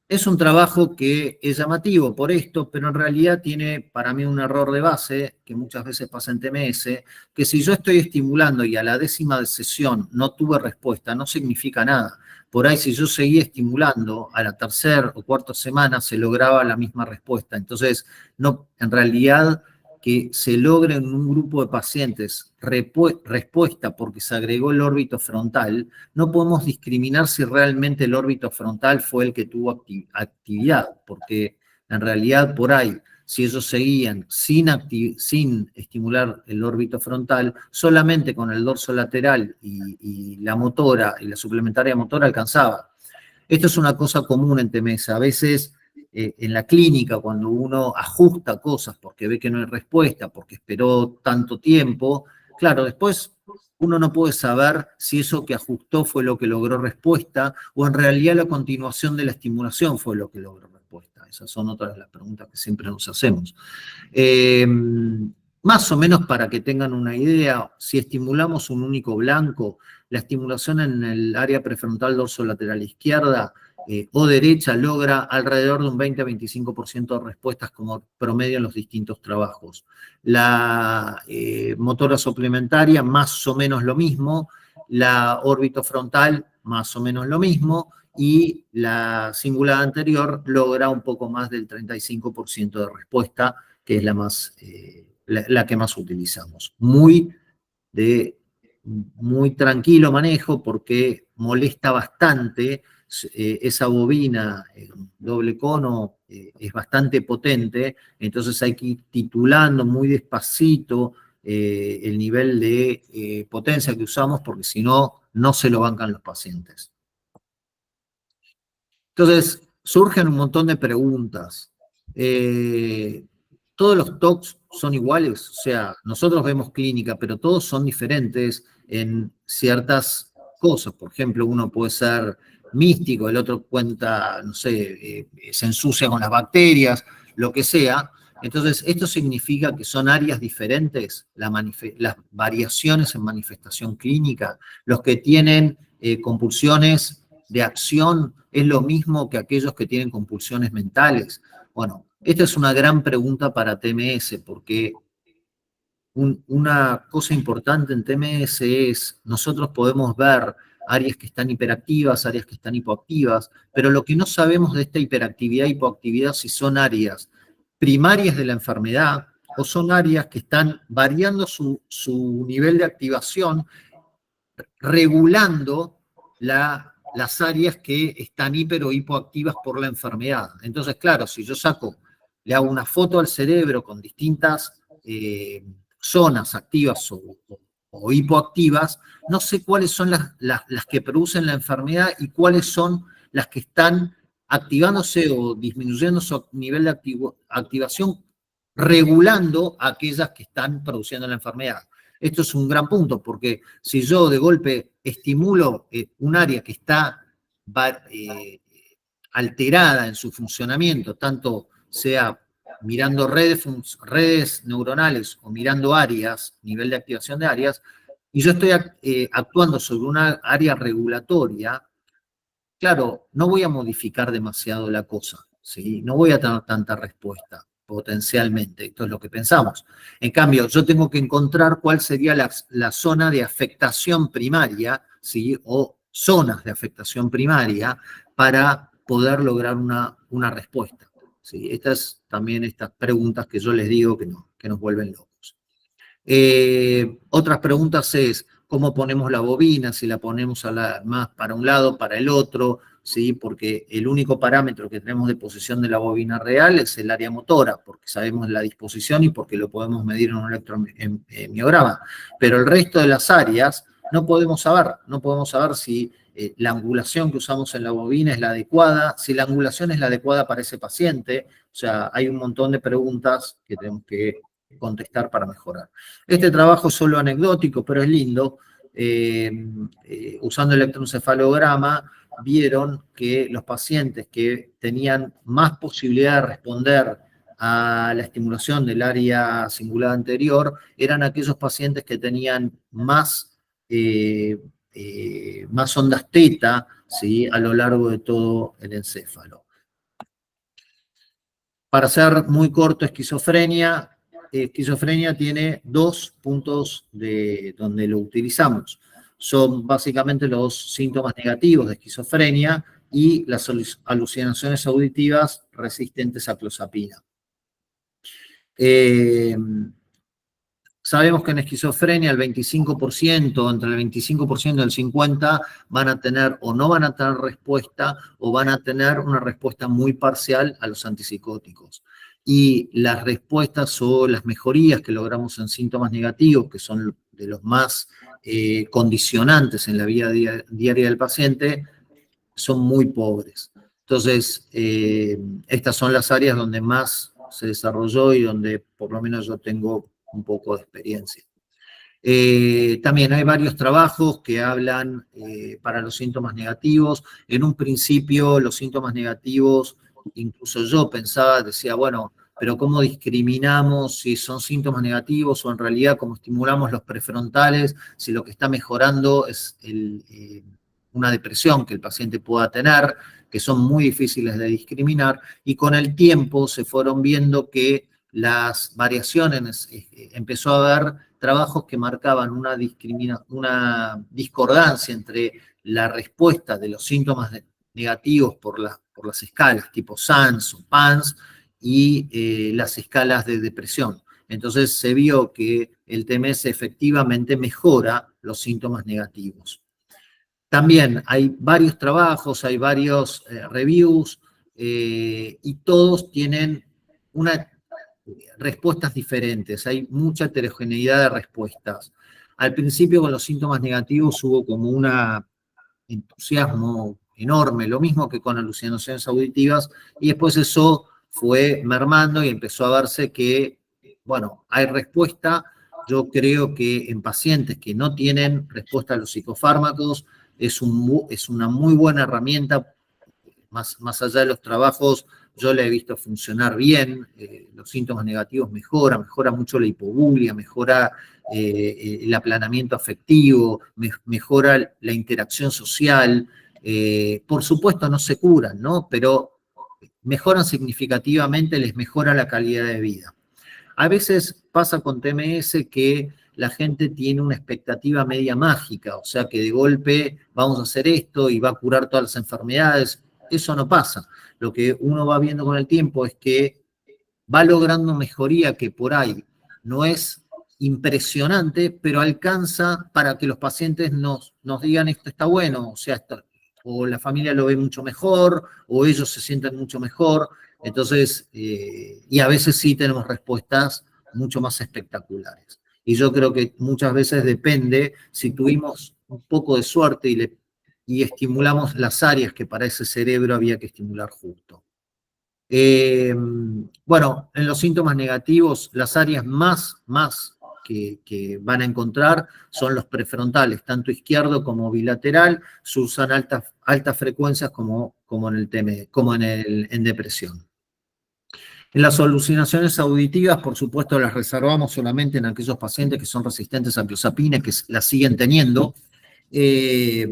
Es un trabajo que es llamativo por esto, pero en realidad tiene para mí un error de base, que muchas veces pasa en TMS, que si yo estoy estimulando y a la 10ª sesión no tuve respuesta, no significa nada. Por ahí si yo seguía estimulando, a la 3ª o 4ª semana se lograba la misma respuesta. Entonces, no, en realidad, que se logre en un grupo de pacientes respuesta porque se agregó el órbito frontal, no podemos discriminar si realmente el órbito frontal fue el que tuvo actividad, porque en realidad por ahí, si ellos seguían sin estimular el órbito frontal, solamente con el dorso lateral y la motora, y la suplementaria motora alcanzaba. Esto es una cosa común en TMS. A veces en la clínica, cuando uno ajusta cosas porque ve que no hay respuesta, porque esperó tanto tiempo, claro, después uno no puede saber si eso que ajustó fue lo que logró respuesta o en realidad la continuación de la estimulación fue lo que logró respuesta. Esas son otras de las preguntas que siempre nos hacemos. Más o menos para que tengan una idea, si estimulamos un único blanco, la estimulación en el área prefrontal dorsolateral izquierda o derecha logra alrededor de un 20 a 25% de respuestas como promedio en los distintos trabajos. La motora suplementaria, más o menos lo mismo, la orbitofrontal, más o menos lo mismo, y la cingulada anterior logra un poco más del 35% de respuesta, que es la que más utilizamos. Muy tranquilo manejo porque molesta bastante. Esa bobina doble cono es bastante potente, entonces hay que ir titulando muy despacito el nivel de potencia que usamos, porque si no, no se lo bancan los pacientes. Entonces, surgen un montón de preguntas. Todos los TOCs son iguales, o sea, nosotros vemos clínica, pero todos son diferentes en ciertas cosas. Por ejemplo, uno puede ser místico, el otro cuenta, no sé, se ensucia con las bacterias, lo que sea. Entonces, esto significa que son áreas diferentes, las variaciones en manifestación clínica. Los que tienen compulsiones de acción es lo mismo que aquellos que tienen compulsiones mentales. Bueno, esta es una gran pregunta para TMS, porque una cosa importante en TMS es, nosotros podemos ver áreas que están hiperactivas, áreas que están hipoactivas, pero lo que no sabemos de esta hiperactividad e hipoactividad si son áreas primarias de la enfermedad o son áreas que están variando su nivel de activación, regulando las áreas que están hiper o hipoactivas por la enfermedad. Entonces, claro, si yo le hago una foto al cerebro con distintas zonas activas o hipoactivas, no sé cuáles son las que producen la enfermedad y cuáles son las que están activándose o disminuyendo su nivel de activación, regulando aquellas que están produciendo la enfermedad. Esto es un gran punto, porque si yo de golpe estimulo un área que está alterada en su funcionamiento, tanto sea mirando redes neuronales o mirando áreas, nivel de activación de áreas, y yo estoy actuando sobre una área regulatoria, claro, no voy a modificar demasiado la cosa, ¿sí? No voy a tener tanta respuesta, potencialmente, esto es lo que pensamos. En cambio, yo tengo que encontrar cuál sería la zona de afectación primaria, ¿sí? O zonas de afectación primaria para poder lograr una respuesta, ¿sí? Estas también estas preguntas que yo les digo que nos vuelven locos. Otras preguntas es, ¿cómo ponemos la bobina? Si la ponemos más para un lado, para el otro, ¿sí? Porque el único parámetro que tenemos de posición de la bobina real es el área motora, porque sabemos la disposición y porque lo podemos medir en un electromiograma. Pero el resto de las áreas no podemos saber si la angulación que usamos en la bobina es la adecuada, si la angulación es la adecuada para ese paciente. O sea, hay un montón de preguntas que tenemos que contestar para mejorar. Este trabajo es solo anecdótico, pero es lindo. Usando el electroencefalograma, vieron que los pacientes que tenían más posibilidad de responder a la estimulación del área cingulada anterior eran aquellos pacientes que tenían más ondas teta, ¿sí? A lo largo de todo el encéfalo. Para ser muy corto, esquizofrenia tiene dos puntos donde lo utilizamos. Son básicamente los síntomas negativos de esquizofrenia y las alucinaciones auditivas resistentes a clozapina. Sabemos que en esquizofrenia el 25%, entre el 25% y el 50%, van a tener o no van a tener respuesta o van a tener una respuesta muy parcial a los antipsicóticos. Y las respuestas o las mejorías que logramos en síntomas negativos, que son de los más condicionantes en la vida diaria del paciente, son muy pobres. Entonces, estas son las áreas donde más se desarrolló y donde por lo menos yo tengo un poco de experiencia. También hay varios trabajos que hablan para los síntomas negativos. En un principio, los síntomas negativos, incluso yo pensaba, decía, bueno, pero ¿cómo discriminamos si son síntomas negativos o en realidad cómo estimulamos los prefrontales, si lo que está mejorando es una depresión que el paciente pueda tener, que son muy difíciles de discriminar, y con el tiempo se fueron viendo que las variaciones, empezó a haber trabajos que marcaban una discordancia entre la respuesta de los síntomas negativos por las escalas tipo SANS o PANS y las escalas de depresión. Entonces se vio que el TMS efectivamente mejora los síntomas negativos. También hay varios trabajos, hay varios reviews y todos tienen respuestas diferentes, hay mucha heterogeneidad de respuestas. Al principio con los síntomas negativos hubo como un entusiasmo enorme, lo mismo que con alucinaciones auditivas, y después eso fue mermando y empezó a verse que, bueno, hay respuesta. Yo creo que en pacientes que no tienen respuesta a los psicofármacos es una muy buena herramienta. Más allá de los trabajos, yo la he visto funcionar bien, los síntomas negativos mejora mucho la hipobulia, mejora el aplanamiento afectivo, mejora la interacción social. Por supuesto no se curan, ¿no? Pero mejoran significativamente, les mejora la calidad de vida. A veces pasa con TMS que la gente tiene una expectativa media mágica, o sea que de golpe vamos a hacer esto y va a curar todas las enfermedades. Eso no pasa. Lo que uno va viendo con el tiempo es que va logrando mejoría que por ahí no es impresionante, pero alcanza para que los pacientes nos digan esto está bueno, o sea, o la familia lo ve mucho mejor, o ellos se sienten mucho mejor. Entonces, y a veces sí tenemos respuestas mucho más espectaculares. Y yo creo que muchas veces depende si tuvimos un poco de suerte y estimulamos las áreas que para ese cerebro había que estimular justo. Bueno, en los síntomas negativos, las áreas más que van a encontrar son los prefrontales, tanto izquierdo como bilateral, se usan altas frecuencias como en el TMS, como en depresión. Las alucinaciones auditivas, por supuesto, las reservamos solamente en aquellos pacientes que son resistentes a clozapina, que las siguen teniendo, y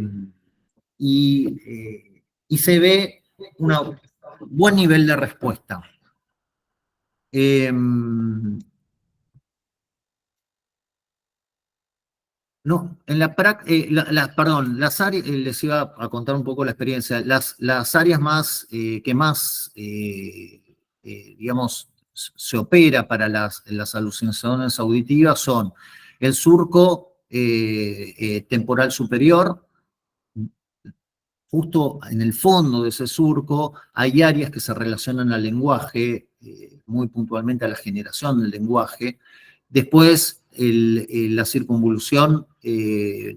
se ve un buen nivel de respuesta. No, en la práctica, perdón, las áreas, les iba a contar un poco la experiencia, las áreas más, que más, digamos, se opera para las alucinaciones auditivas son el surco temporal superior. Justo en el fondo de ese surco hay áreas que se relacionan al lenguaje, muy puntualmente a la generación del lenguaje. Después la circunvolución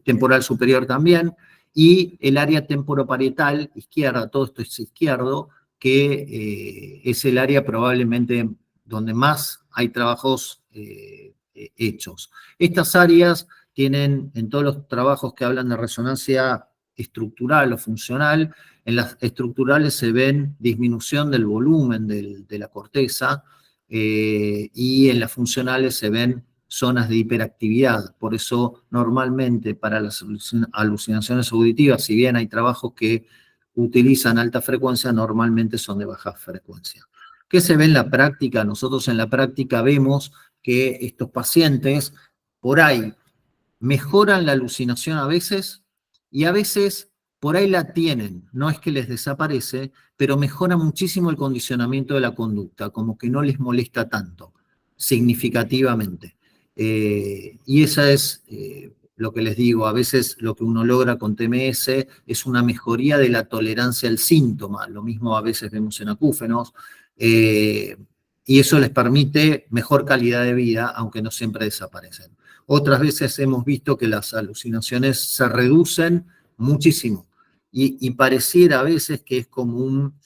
temporal superior también, y el área temporoparietal izquierda, todo esto es izquierdo, que es el área probablemente donde más hay trabajos hechos. Estas áreas tienen, en todos los trabajos que hablan de resonancia estructural o funcional, en las estructurales se ven disminución del volumen de la corteza, y en las funcionales se ven zonas de hiperactividad. Por eso normalmente para las alucinaciones auditivas, si bien hay trabajos que utilizan alta frecuencia, normalmente son de baja frecuencia. ¿Qué se ve en la práctica? Nosotros en la práctica vemos que estos pacientes por ahí mejoran la alucinación a veces, y a veces por ahí la tienen, no es que les desaparece, pero mejora muchísimo el condicionamiento de la conducta, como que no les molesta tanto, significativamente. Y esa es lo que les digo, a veces lo que uno logra con TMS es una mejoría de la tolerancia al síntoma, lo mismo a veces vemos en acúfenos, y eso les permite mejor calidad de vida, aunque no siempre desaparecen. Otras veces hemos visto que las alucinaciones se reducen muchísimo, y pareciera a veces que es como un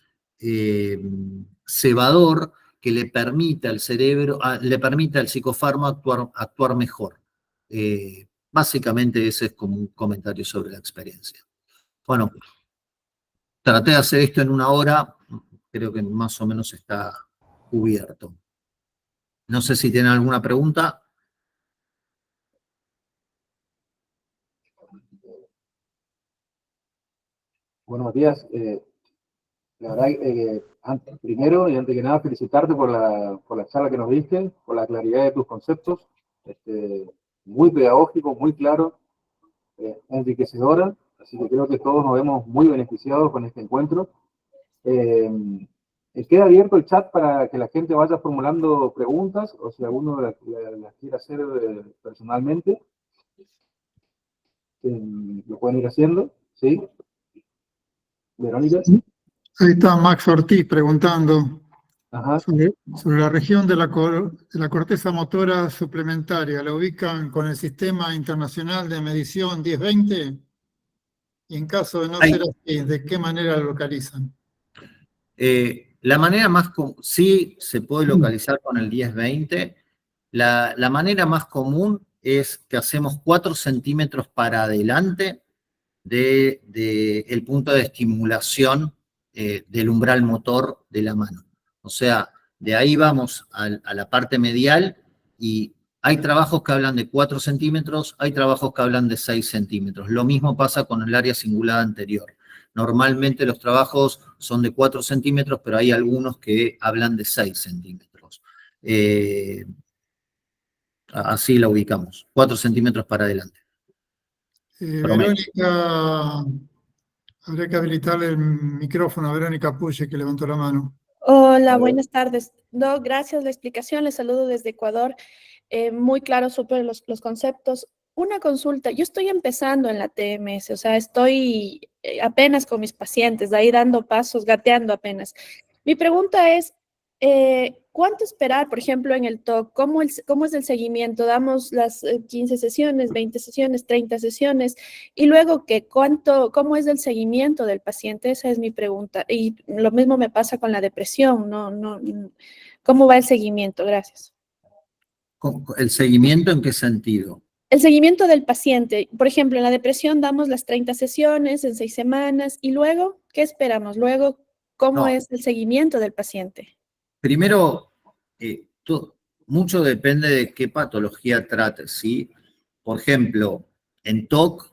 cebador que le permite al cerebro, le permite al psicofármaco actuar mejor. Básicamente ese es como un comentario sobre la experiencia. Bueno, traté de hacer esto en 1 hora, creo que más o menos está cubierto. No sé si tienen alguna pregunta. Bueno, Matías, la verdad, primero y antes que nada, felicitarte por la charla que nos diste, por la claridad de tus conceptos, muy pedagógico, muy claro, enriquecedora, así que creo que todos nos vemos muy beneficiados con este encuentro. Queda abierto el chat para que la gente vaya formulando preguntas, o si alguno las quiere hacer personalmente, lo pueden ir haciendo, ¿sí? Verónica. Ahí está Max Ortiz preguntando Ajá. sobre la región de la corteza motora suplementaria. ¿La ubican con el Sistema Internacional de Medición 1020? Y en caso de no ser así, ¿de qué manera lo localizan? La manera más común, sí se puede localizar con el 1020. La manera más común es que hacemos 4 centímetros para adelante del punto de estimulación del umbral motor de la mano. O sea, de ahí vamos a la parte medial, y hay trabajos que hablan de 4 centímetros, hay trabajos que hablan de 6 centímetros. Lo mismo pasa con el área cingulada anterior. Normalmente los trabajos son de 4 centímetros, pero hay algunos que hablan de 6 centímetros. Así la ubicamos, 4 centímetros para adelante. Verónica, habría que habilitarle el micrófono a Verónica Puye, que levantó la mano. Hola, buenas tardes. No, gracias la explicación. Les saludo desde Ecuador. Muy claro, súper los conceptos. Una consulta. Yo estoy empezando en la TMS, o sea, estoy apenas con mis pacientes, de ahí dando pasos, gateando apenas. Mi pregunta es, ¿cuánto esperar, por ejemplo, en el TOC? ¿Cómo es el seguimiento? ¿Damos las 15 sesiones, 20 sesiones, 30 sesiones? Y luego, ¿cómo es el seguimiento del paciente? Esa es mi pregunta. Y lo mismo me pasa con la depresión, ¿cómo va el seguimiento? Gracias. ¿El seguimiento en qué sentido? El seguimiento del paciente. Por ejemplo, en la depresión damos las 30 sesiones en 6 semanas y luego, ¿qué esperamos? Luego, ¿cómo es el seguimiento del paciente? Primero, mucho depende de qué patología trates, ¿sí? Por ejemplo, en TOC,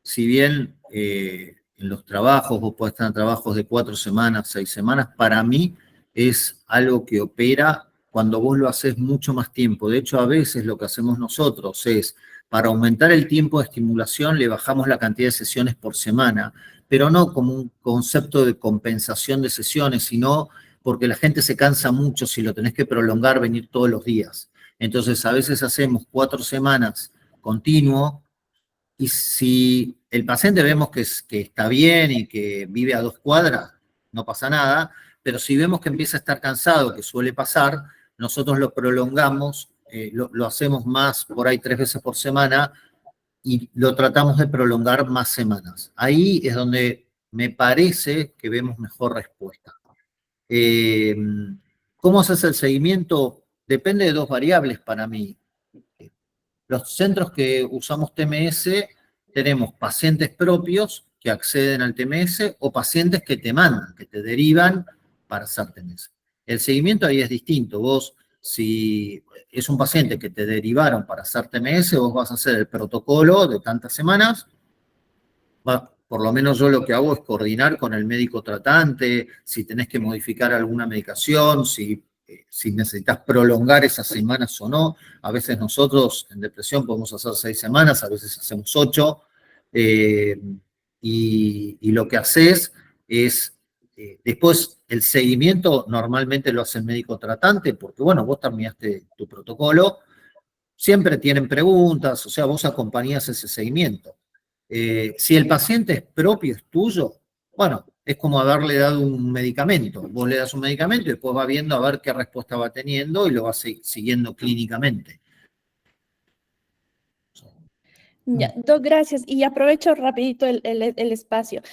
si bien en los trabajos, vos podés tener trabajos de 4 semanas, 6 semanas, para mí es algo que opera cuando vos lo haces mucho más tiempo. De hecho, a veces lo que hacemos nosotros es, para aumentar el tiempo de estimulación, le bajamos la cantidad de sesiones por semana, pero no como un concepto de compensación de sesiones, sino porque la gente se cansa mucho si lo tenés que prolongar, venir todos los días. Entonces, a veces hacemos 4 semanas continuo, y si el paciente vemos que está bien y que vive a 2 cuadras, no pasa nada, pero si vemos que empieza a estar cansado, que suele pasar, nosotros lo prolongamos, lo hacemos más por ahí 3 veces por semana y lo tratamos de prolongar más semanas. Ahí es donde me parece que vemos mejor respuesta. ¿Cómo se hace el seguimiento? Depende de 2 variables para mí. Los centros que usamos TMS, tenemos pacientes propios que acceden al TMS o pacientes que te mandan, que te derivan para hacer TMS. El seguimiento ahí es distinto. Vos, si es un paciente que te derivaron para hacer TMS, vos vas a hacer el protocolo de tantas semanas. Por lo menos yo lo que hago es coordinar con el médico tratante, si tenés que modificar alguna medicación, si necesitas prolongar esas semanas o no. A veces nosotros en depresión podemos hacer 6 semanas, a veces hacemos 8. Y lo que haces es, después el seguimiento normalmente lo hace el médico tratante, porque bueno, vos terminaste tu protocolo, siempre tienen preguntas, o sea, vos acompañás ese seguimiento. Si el paciente es propio, es tuyo, bueno, es como haberle dado un medicamento. Vos le das un medicamento y después va viendo a ver qué respuesta va teniendo y lo va siguiendo clínicamente. Ya, Doc, gracias. Y aprovecho rapidito el espacio,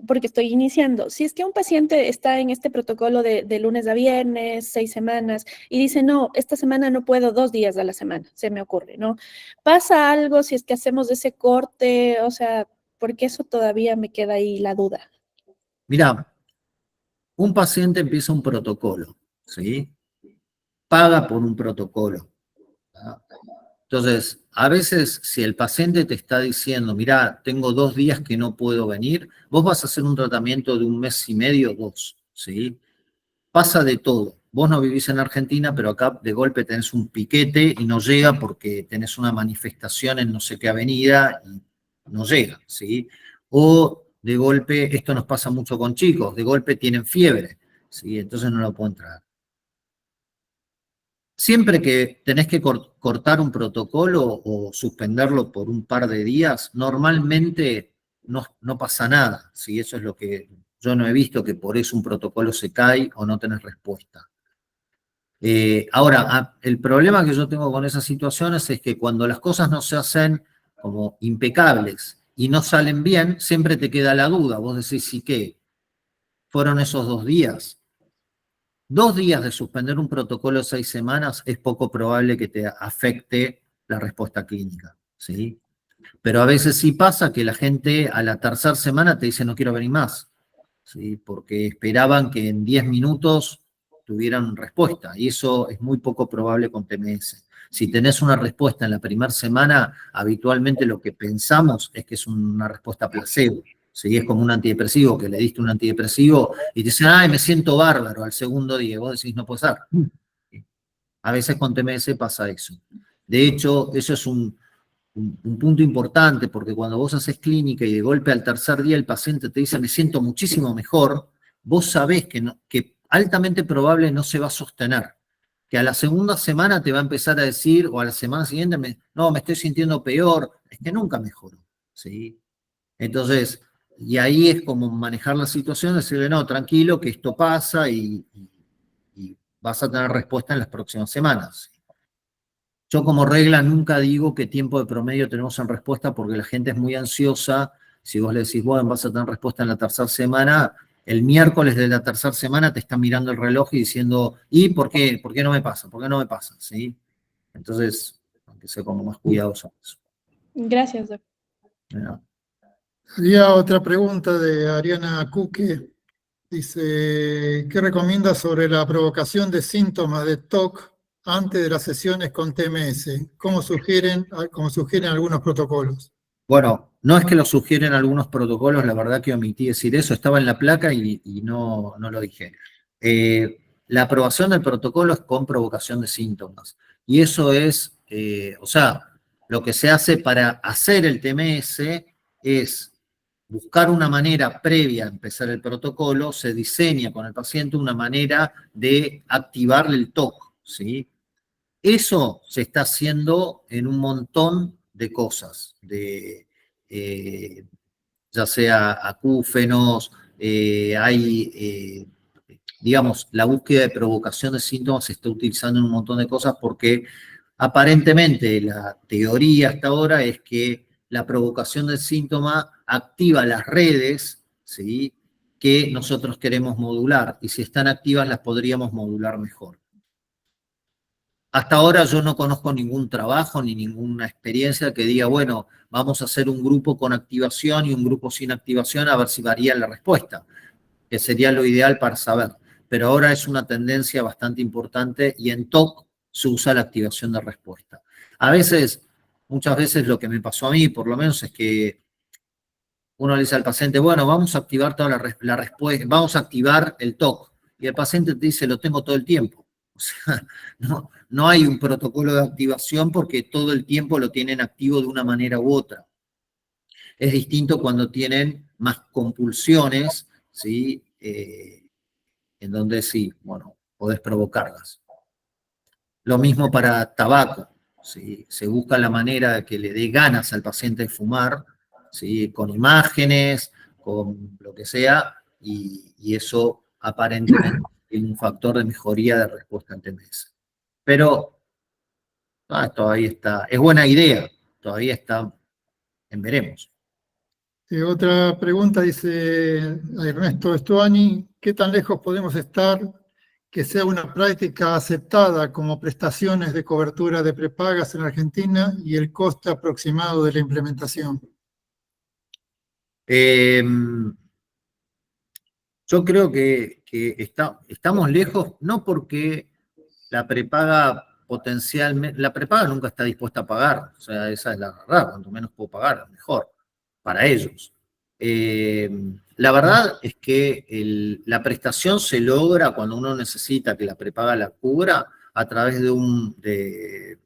porque estoy iniciando. Si es que un paciente está en este protocolo de lunes a viernes, 6 semanas, y dice, no, esta semana no puedo, 2 días a la semana, se me ocurre, ¿no? ¿Pasa algo si es que hacemos ese corte? O sea, porque eso todavía me queda ahí la duda. Mirá, un paciente empieza un protocolo, ¿sí? Paga por un protocolo. ¿Tá? Entonces, a veces si el paciente te está diciendo, mirá, tengo 2 días que no puedo venir, vos vas a hacer un tratamiento de 1 mes y medio, 2, ¿sí? Pasa de todo. Vos no vivís en Argentina, pero acá de golpe tenés un piquete y no llega porque tenés una manifestación en no sé qué avenida y no llega, ¿sí? O de golpe, esto nos pasa mucho con chicos, de golpe tienen fiebre, ¿sí? Entonces no lo pueden traer. Siempre que tenés que cortar un protocolo o suspenderlo por un par de días, normalmente no pasa nada, ¿sí? Eso es lo que yo no he visto, que por eso un protocolo se cae o no tenés respuesta. Ahora, el problema que yo tengo con esas situaciones es que cuando las cosas no se hacen como impecables y no salen bien, siempre te queda la duda. Vos decís, ¿sí qué? ¿Fueron esos 2 días? 2 días de suspender un protocolo de 6 semanas es poco probable que te afecte la respuesta clínica, ¿sí? Pero a veces sí pasa que la gente a la 3ª semana te dice no quiero venir más, ¿sí? Porque esperaban que en 10 minutos tuvieran respuesta y eso es muy poco probable con TMS. Si tenés una respuesta en la 1ª semana, habitualmente lo que pensamos es que es una respuesta placebo. ¿Sí? Es como un antidepresivo, que le diste un antidepresivo y te dicen, ay, me siento bárbaro al 2.º día. Vos decís, no puede ser. A veces con TMS pasa eso. De hecho, eso es un punto importante, porque cuando vos haces clínica y de golpe al 3.er día el paciente te dice, me siento muchísimo mejor, vos sabés que altamente probable no se va a sostener. Que a la 2.ª semana te va a empezar a decir, o a la semana siguiente, no, me estoy sintiendo peor, es que nunca mejoró, ¿sí? Entonces, y ahí es como manejar la situación, decirle, no, tranquilo, que esto pasa y vas a tener respuesta en las próximas semanas. Yo como regla nunca digo qué tiempo de promedio tenemos en respuesta porque la gente es muy ansiosa. Si vos le decís, bueno, vas a tener respuesta en la 3.ª semana, el miércoles de la 3.ª semana te está mirando el reloj y diciendo, ¿y por qué? ¿Por qué no me pasa? ¿Por qué no me pasa? ¿Sí? Entonces, hay que ser como más cuidadoso. Gracias, doctor. Había otra pregunta de Ariana Cuque. Dice, ¿qué recomienda sobre la provocación de síntomas de TOC antes de las sesiones con TMS? Como sugieren algunos protocolos. Bueno, no es que lo sugieren algunos protocolos, la verdad que omití decir eso, estaba en la placa y no lo dije. La aprobación del protocolo es con provocación de síntomas. Y eso es, o sea, lo que se hace para hacer el TMS es buscar una manera previa a empezar el protocolo, se diseña con el paciente una manera de activarle el TOC, ¿sí? Eso se está haciendo en un montón de cosas, ya sea acúfenos, digamos, la búsqueda de provocación de síntomas se está utilizando en un montón de cosas porque aparentemente la teoría hasta ahora es que la provocación del síntoma activa las redes, ¿sí?, que nosotros queremos modular, y si están activas las podríamos modular mejor. Hasta ahora yo no conozco ningún trabajo ni ninguna experiencia que diga, bueno, vamos a hacer un grupo con activación y un grupo sin activación a ver si varía la respuesta, que sería lo ideal para saber. Pero ahora es una tendencia bastante importante y en TOC se usa la activación de respuesta. A veces, muchas veces lo que me pasó a mí, por lo menos, es que uno le dice al paciente, bueno, vamos a activar toda la respuesta, vamos a activar el TOC. Y el paciente te dice, lo tengo todo el tiempo. O sea, no hay un protocolo de activación porque todo el tiempo lo tienen activo de una manera u otra. Es distinto cuando tienen más compulsiones, ¿sí? En donde sí, bueno, podés provocarlas. Lo mismo para tabaco, ¿sí? Se busca la manera de que le dé ganas al paciente de fumar, ¿sí?, con imágenes, con lo que sea, y eso aparentemente tiene un factor de mejoría de respuesta al TMS. Pero todavía está, es buena idea, todavía está en veremos. Otra pregunta dice Ernesto Estuani, ¿qué tan lejos podemos estar que sea una práctica aceptada como prestaciones de cobertura de prepagas en Argentina y el coste aproximado de la implementación? Yo creo que estamos lejos, no porque la prepaga potencialmente, la prepaga nunca está dispuesta a pagar, o sea, esa es la verdad, cuanto menos puedo pagar, mejor, para ellos. La verdad es que la prestación se logra cuando uno necesita que la prepaga la cubra a través de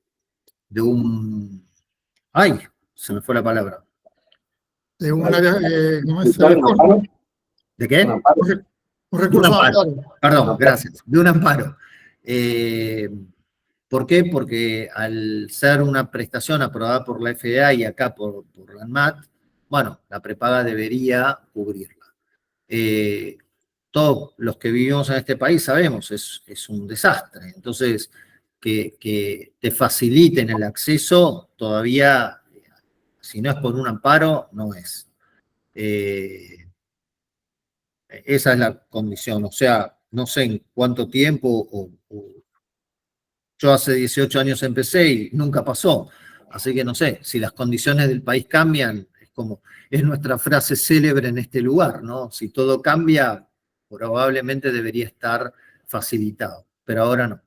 ay, se me fue la palabra. De una, ¿cómo es? ¿De qué? Un recurso de amparo. Perdón, gracias. De un amparo. ¿Por qué? Porque al ser una prestación aprobada por la FDA y acá por la ANMAT, bueno, la prepaga debería cubrirla. Todos los que vivimos en este país sabemos, es un desastre. Entonces, que te faciliten el acceso, todavía, si no es por un amparo, no es. Esa es la condición, o sea, no sé en cuánto tiempo, yo hace 18 años empecé y nunca pasó, así que no sé, si las condiciones del país cambian, es nuestra frase célebre en este lugar, ¿no? Si todo cambia, probablemente debería estar facilitado, pero ahora no.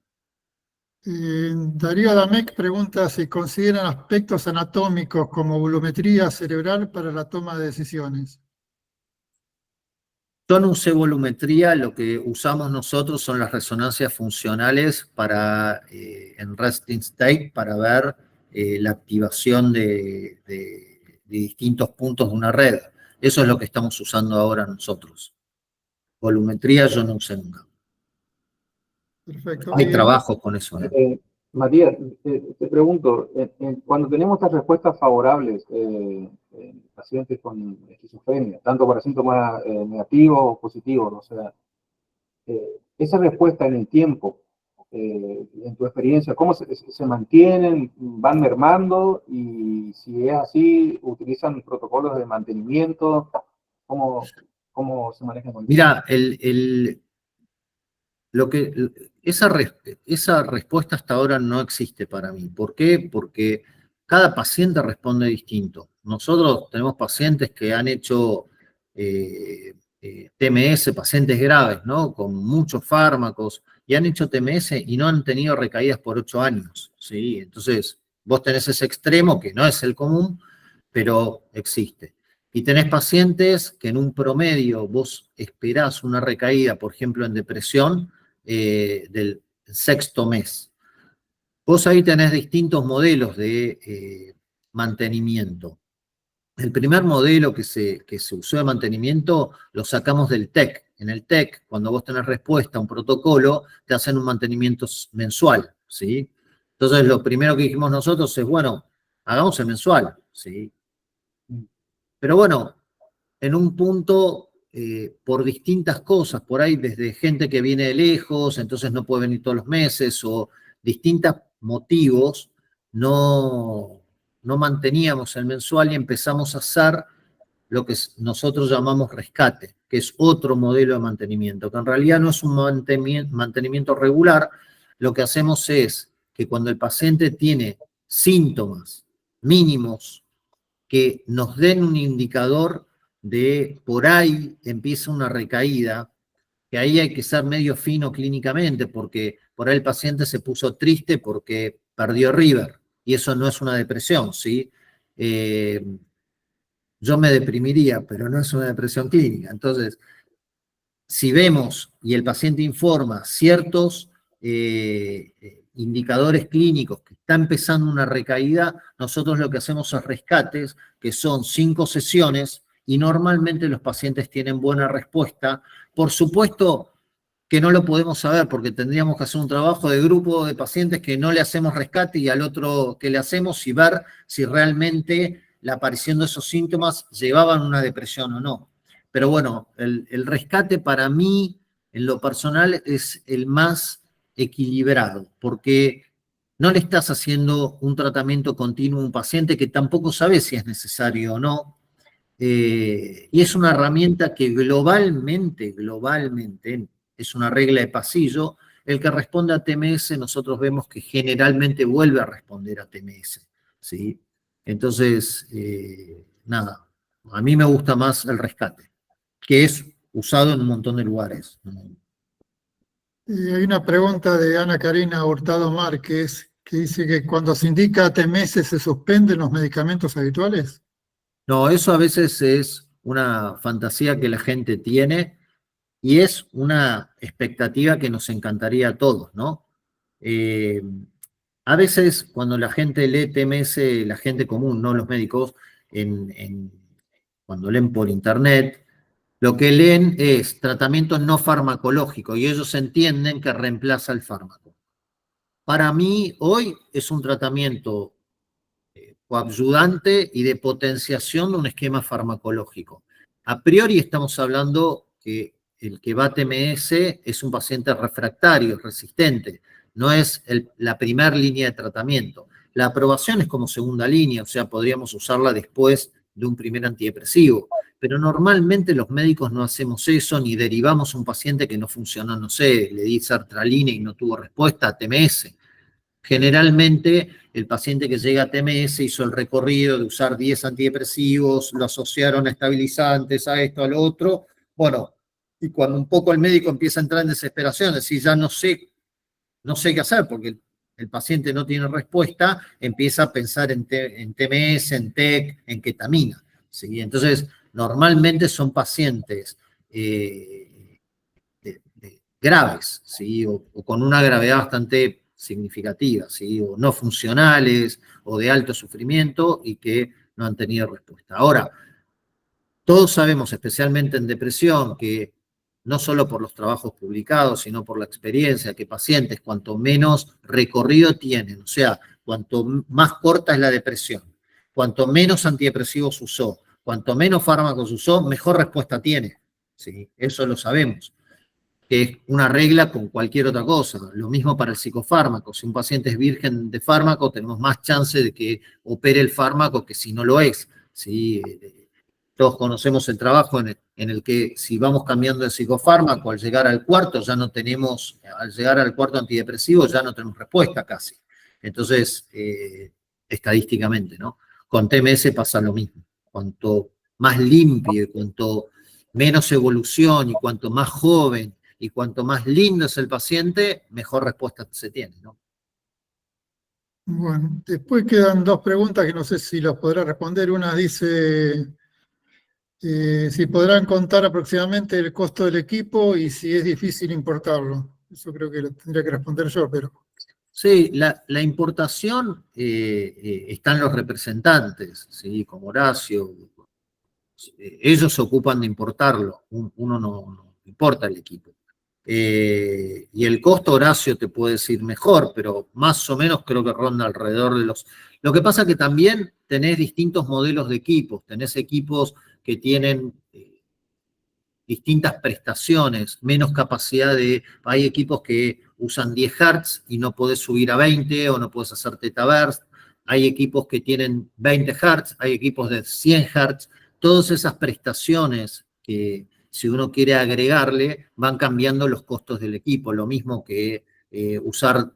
Darío Adamec pregunta si consideran aspectos anatómicos como volumetría cerebral para la toma de decisiones. Yo no usé volumetría, lo que usamos nosotros son las resonancias funcionales en resting state para ver la activación de distintos puntos de una red. Eso es lo que estamos usando ahora nosotros. Volumetría yo no usé nunca. Perfecto. Hay trabajos con eso, ¿no? Matías, te pregunto, cuando tenemos estas respuestas favorables en pacientes con esquizofrenia, tanto para síntomas negativos o positivos, o sea, esa respuesta en el tiempo, en tu experiencia, ¿cómo se mantienen, van mermando? Y si es así, ¿utilizan protocolos de mantenimiento? ¿Cómo se manejan con eso? Mira, esa respuesta hasta ahora no existe para mí. ¿Por qué? Porque cada paciente responde distinto. Nosotros tenemos pacientes que han hecho TMS, pacientes graves, ¿no? Con muchos fármacos, y han hecho TMS y no han tenido recaídas por 8 años, ¿sí? Entonces, vos tenés ese extremo, que no es el común, pero existe. Y tenés pacientes que en un promedio vos esperás una recaída, por ejemplo, en depresión, del 6º mes. Vos ahí tenés distintos modelos de mantenimiento. El primer modelo que se usó de mantenimiento lo sacamos del TEC. En el TEC, cuando vos tenés respuesta a un protocolo, te hacen un mantenimiento mensual, ¿sí? Entonces, lo primero que dijimos nosotros es, bueno, hagamos el mensual, ¿sí? Pero bueno, en un punto, por distintas cosas, por ahí desde gente que viene de lejos, entonces no puede venir todos los meses, o distintos motivos, no manteníamos el mensual y empezamos a hacer lo que nosotros llamamos rescate, que es otro modelo de mantenimiento, que en realidad no es un mantenimiento regular. Lo que hacemos es que cuando el paciente tiene síntomas mínimos que nos den un indicador de por ahí empieza una recaída, que ahí hay que ser medio fino clínicamente, porque por ahí el paciente se puso triste porque perdió River, y eso no es una depresión, ¿sí? Yo me deprimiría, pero no es una depresión clínica. Entonces, si vemos y el paciente informa ciertos indicadores clínicos que está empezando una recaída, nosotros lo que hacemos es rescates, que son 5 sesiones, y normalmente los pacientes tienen buena respuesta. Por supuesto que no lo podemos saber, porque tendríamos que hacer un trabajo de grupo de pacientes que no le hacemos rescate y al otro que le hacemos, y ver si realmente la aparición de esos síntomas llevaban a una depresión o no. Pero bueno, el rescate para mí, en lo personal, es el más equilibrado, porque no le estás haciendo un tratamiento continuo a un paciente que tampoco sabe si es necesario o no. Y es una herramienta que globalmente, es una regla de pasillo. El que responde a TMS, nosotros vemos que generalmente vuelve a responder a TMS, ¿sí? Entonces, nada, a mí me gusta más el rescate, que es usado en un montón de lugares. Y hay una pregunta de Ana Karina Hurtado Márquez que dice que cuando se indica TMS se suspenden los medicamentos habituales. No, eso a veces es una fantasía que la gente tiene y es una expectativa que nos encantaría a todos, ¿no? A veces cuando la gente lee TMS, la gente común, no los médicos, cuando leen por internet, lo que leen es tratamiento no farmacológico y ellos entienden que reemplaza el fármaco. Para mí, hoy es un tratamiento coadyuvante y de potenciación de un esquema farmacológico. A priori estamos hablando que el que va a TMS es un paciente refractario, resistente, no es la primera línea de tratamiento. La aprobación es como segunda línea, o sea, podríamos usarla después de un primer antidepresivo, pero normalmente los médicos no hacemos eso, ni derivamos a un paciente que no funcionó, no sé, le di sertralina y no tuvo respuesta a TMS. Generalmente el paciente que llega a TMS hizo el recorrido de usar 10 antidepresivos, lo asociaron a estabilizantes, a esto, a lo otro. Bueno, y cuando un poco el médico empieza a entrar en desesperación, decir, ya no sé qué hacer porque el paciente no tiene respuesta, empieza a pensar en TMS, en TEC, en ketamina, ¿sí? Entonces, normalmente son pacientes graves, ¿sí? O con una gravedad bastante significativa, ¿sí? O no funcionales, o de alto sufrimiento, y que no han tenido respuesta. Ahora, todos sabemos, especialmente en depresión, que no solo por los trabajos publicados, sino por la experiencia, que pacientes cuanto menos recorrido tienen, o sea, cuanto más corta es la depresión, cuanto menos antidepresivos usó, cuanto menos fármacos usó, mejor respuesta tiene, ¿sí? Eso lo sabemos, que es una regla con cualquier otra cosa. Lo mismo para el psicofármaco. Si un paciente es virgen de fármaco, tenemos más chance de que opere el fármaco que si no lo es, ¿sí? Todos conocemos el trabajo en el que si vamos cambiando de psicofármaco, al llegar al cuarto antidepresivo ya no tenemos respuesta casi. Entonces, estadísticamente, ¿no? Con TMS pasa lo mismo. Cuanto más limpio y cuanto menos evolución y cuanto más joven y cuanto más lindo es el paciente, mejor respuesta se tiene, ¿no? Bueno, después quedan dos preguntas que no sé si las podrá responder. Una dice si podrán contar aproximadamente el costo del equipo y si es difícil importarlo. Eso creo que lo tendría que responder yo, pero... Sí, la importación están los representantes, ¿sí? Como Horacio, ellos se ocupan de importarlo, uno no importa el equipo. Y el costo, Horacio te puede decir mejor, pero más o menos creo que ronda alrededor de los... Lo que pasa que también tenés distintos modelos de equipos, tenés equipos que tienen distintas prestaciones, menos capacidad de... Hay equipos que usan 10 Hz y no podés subir a 20 o no podés hacer Theta Burst. Hay equipos que tienen 20 Hz, hay equipos de 100 Hz. Todas esas prestaciones que si uno quiere agregarle van cambiando los costos del equipo. Lo mismo que usar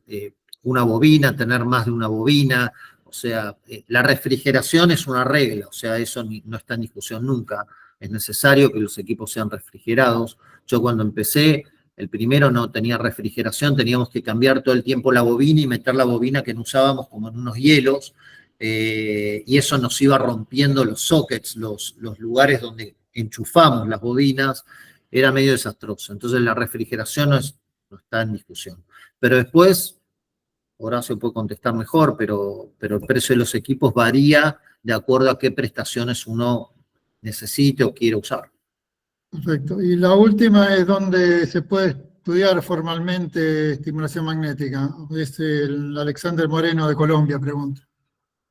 una bobina, tener más de una bobina. O sea, la refrigeración es una regla, o sea, eso no está en discusión nunca. Es necesario que los equipos sean refrigerados. Yo cuando empecé, el primero no tenía refrigeración, teníamos que cambiar todo el tiempo la bobina y meter la bobina que no usábamos como en unos hielos, y eso nos iba rompiendo los sockets, los lugares donde enchufamos las bobinas, era medio desastroso. Entonces la refrigeración no está en discusión. Pero después, Horacio puede contestar mejor, pero el precio de los equipos varía de acuerdo a qué prestaciones uno necesite o quiere usar. Perfecto. Y la última es donde se puede estudiar formalmente estimulación magnética. Es el Alexander Moreno de Colombia, pregunta.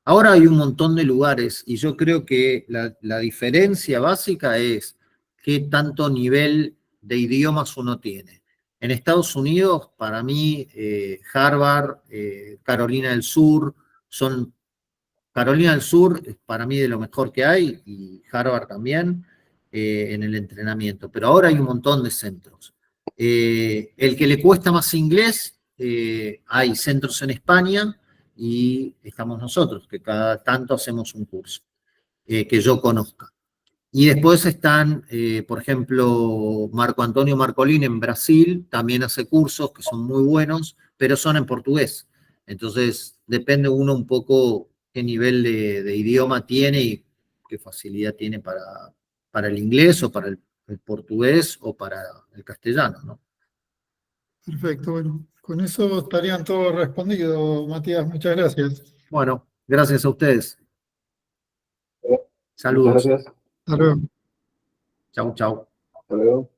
Ahora hay un montón de lugares y yo creo que la diferencia básica es qué tanto nivel de idiomas uno tiene. En Estados Unidos, para mí, Harvard, Carolina del Sur, Carolina del Sur es para mí de lo mejor que hay y Harvard también en el entrenamiento. Pero ahora hay un montón de centros. El que le cuesta más inglés, hay centros en España y estamos nosotros, que cada tanto hacemos un curso que yo conozca. Y después están, por ejemplo, Marco Antonio Marcolín en Brasil, también hace cursos que son muy buenos, pero son en portugués. Entonces, depende uno un poco qué nivel de idioma tiene y qué facilidad tiene para el inglés o para el portugués o para el castellano, ¿no? Perfecto, bueno, con eso estarían todos respondidos, Matías, muchas gracias. Bueno, gracias a ustedes. Muchas Saludos. gracias. Hasta luego. Chau, chau. Hasta luego.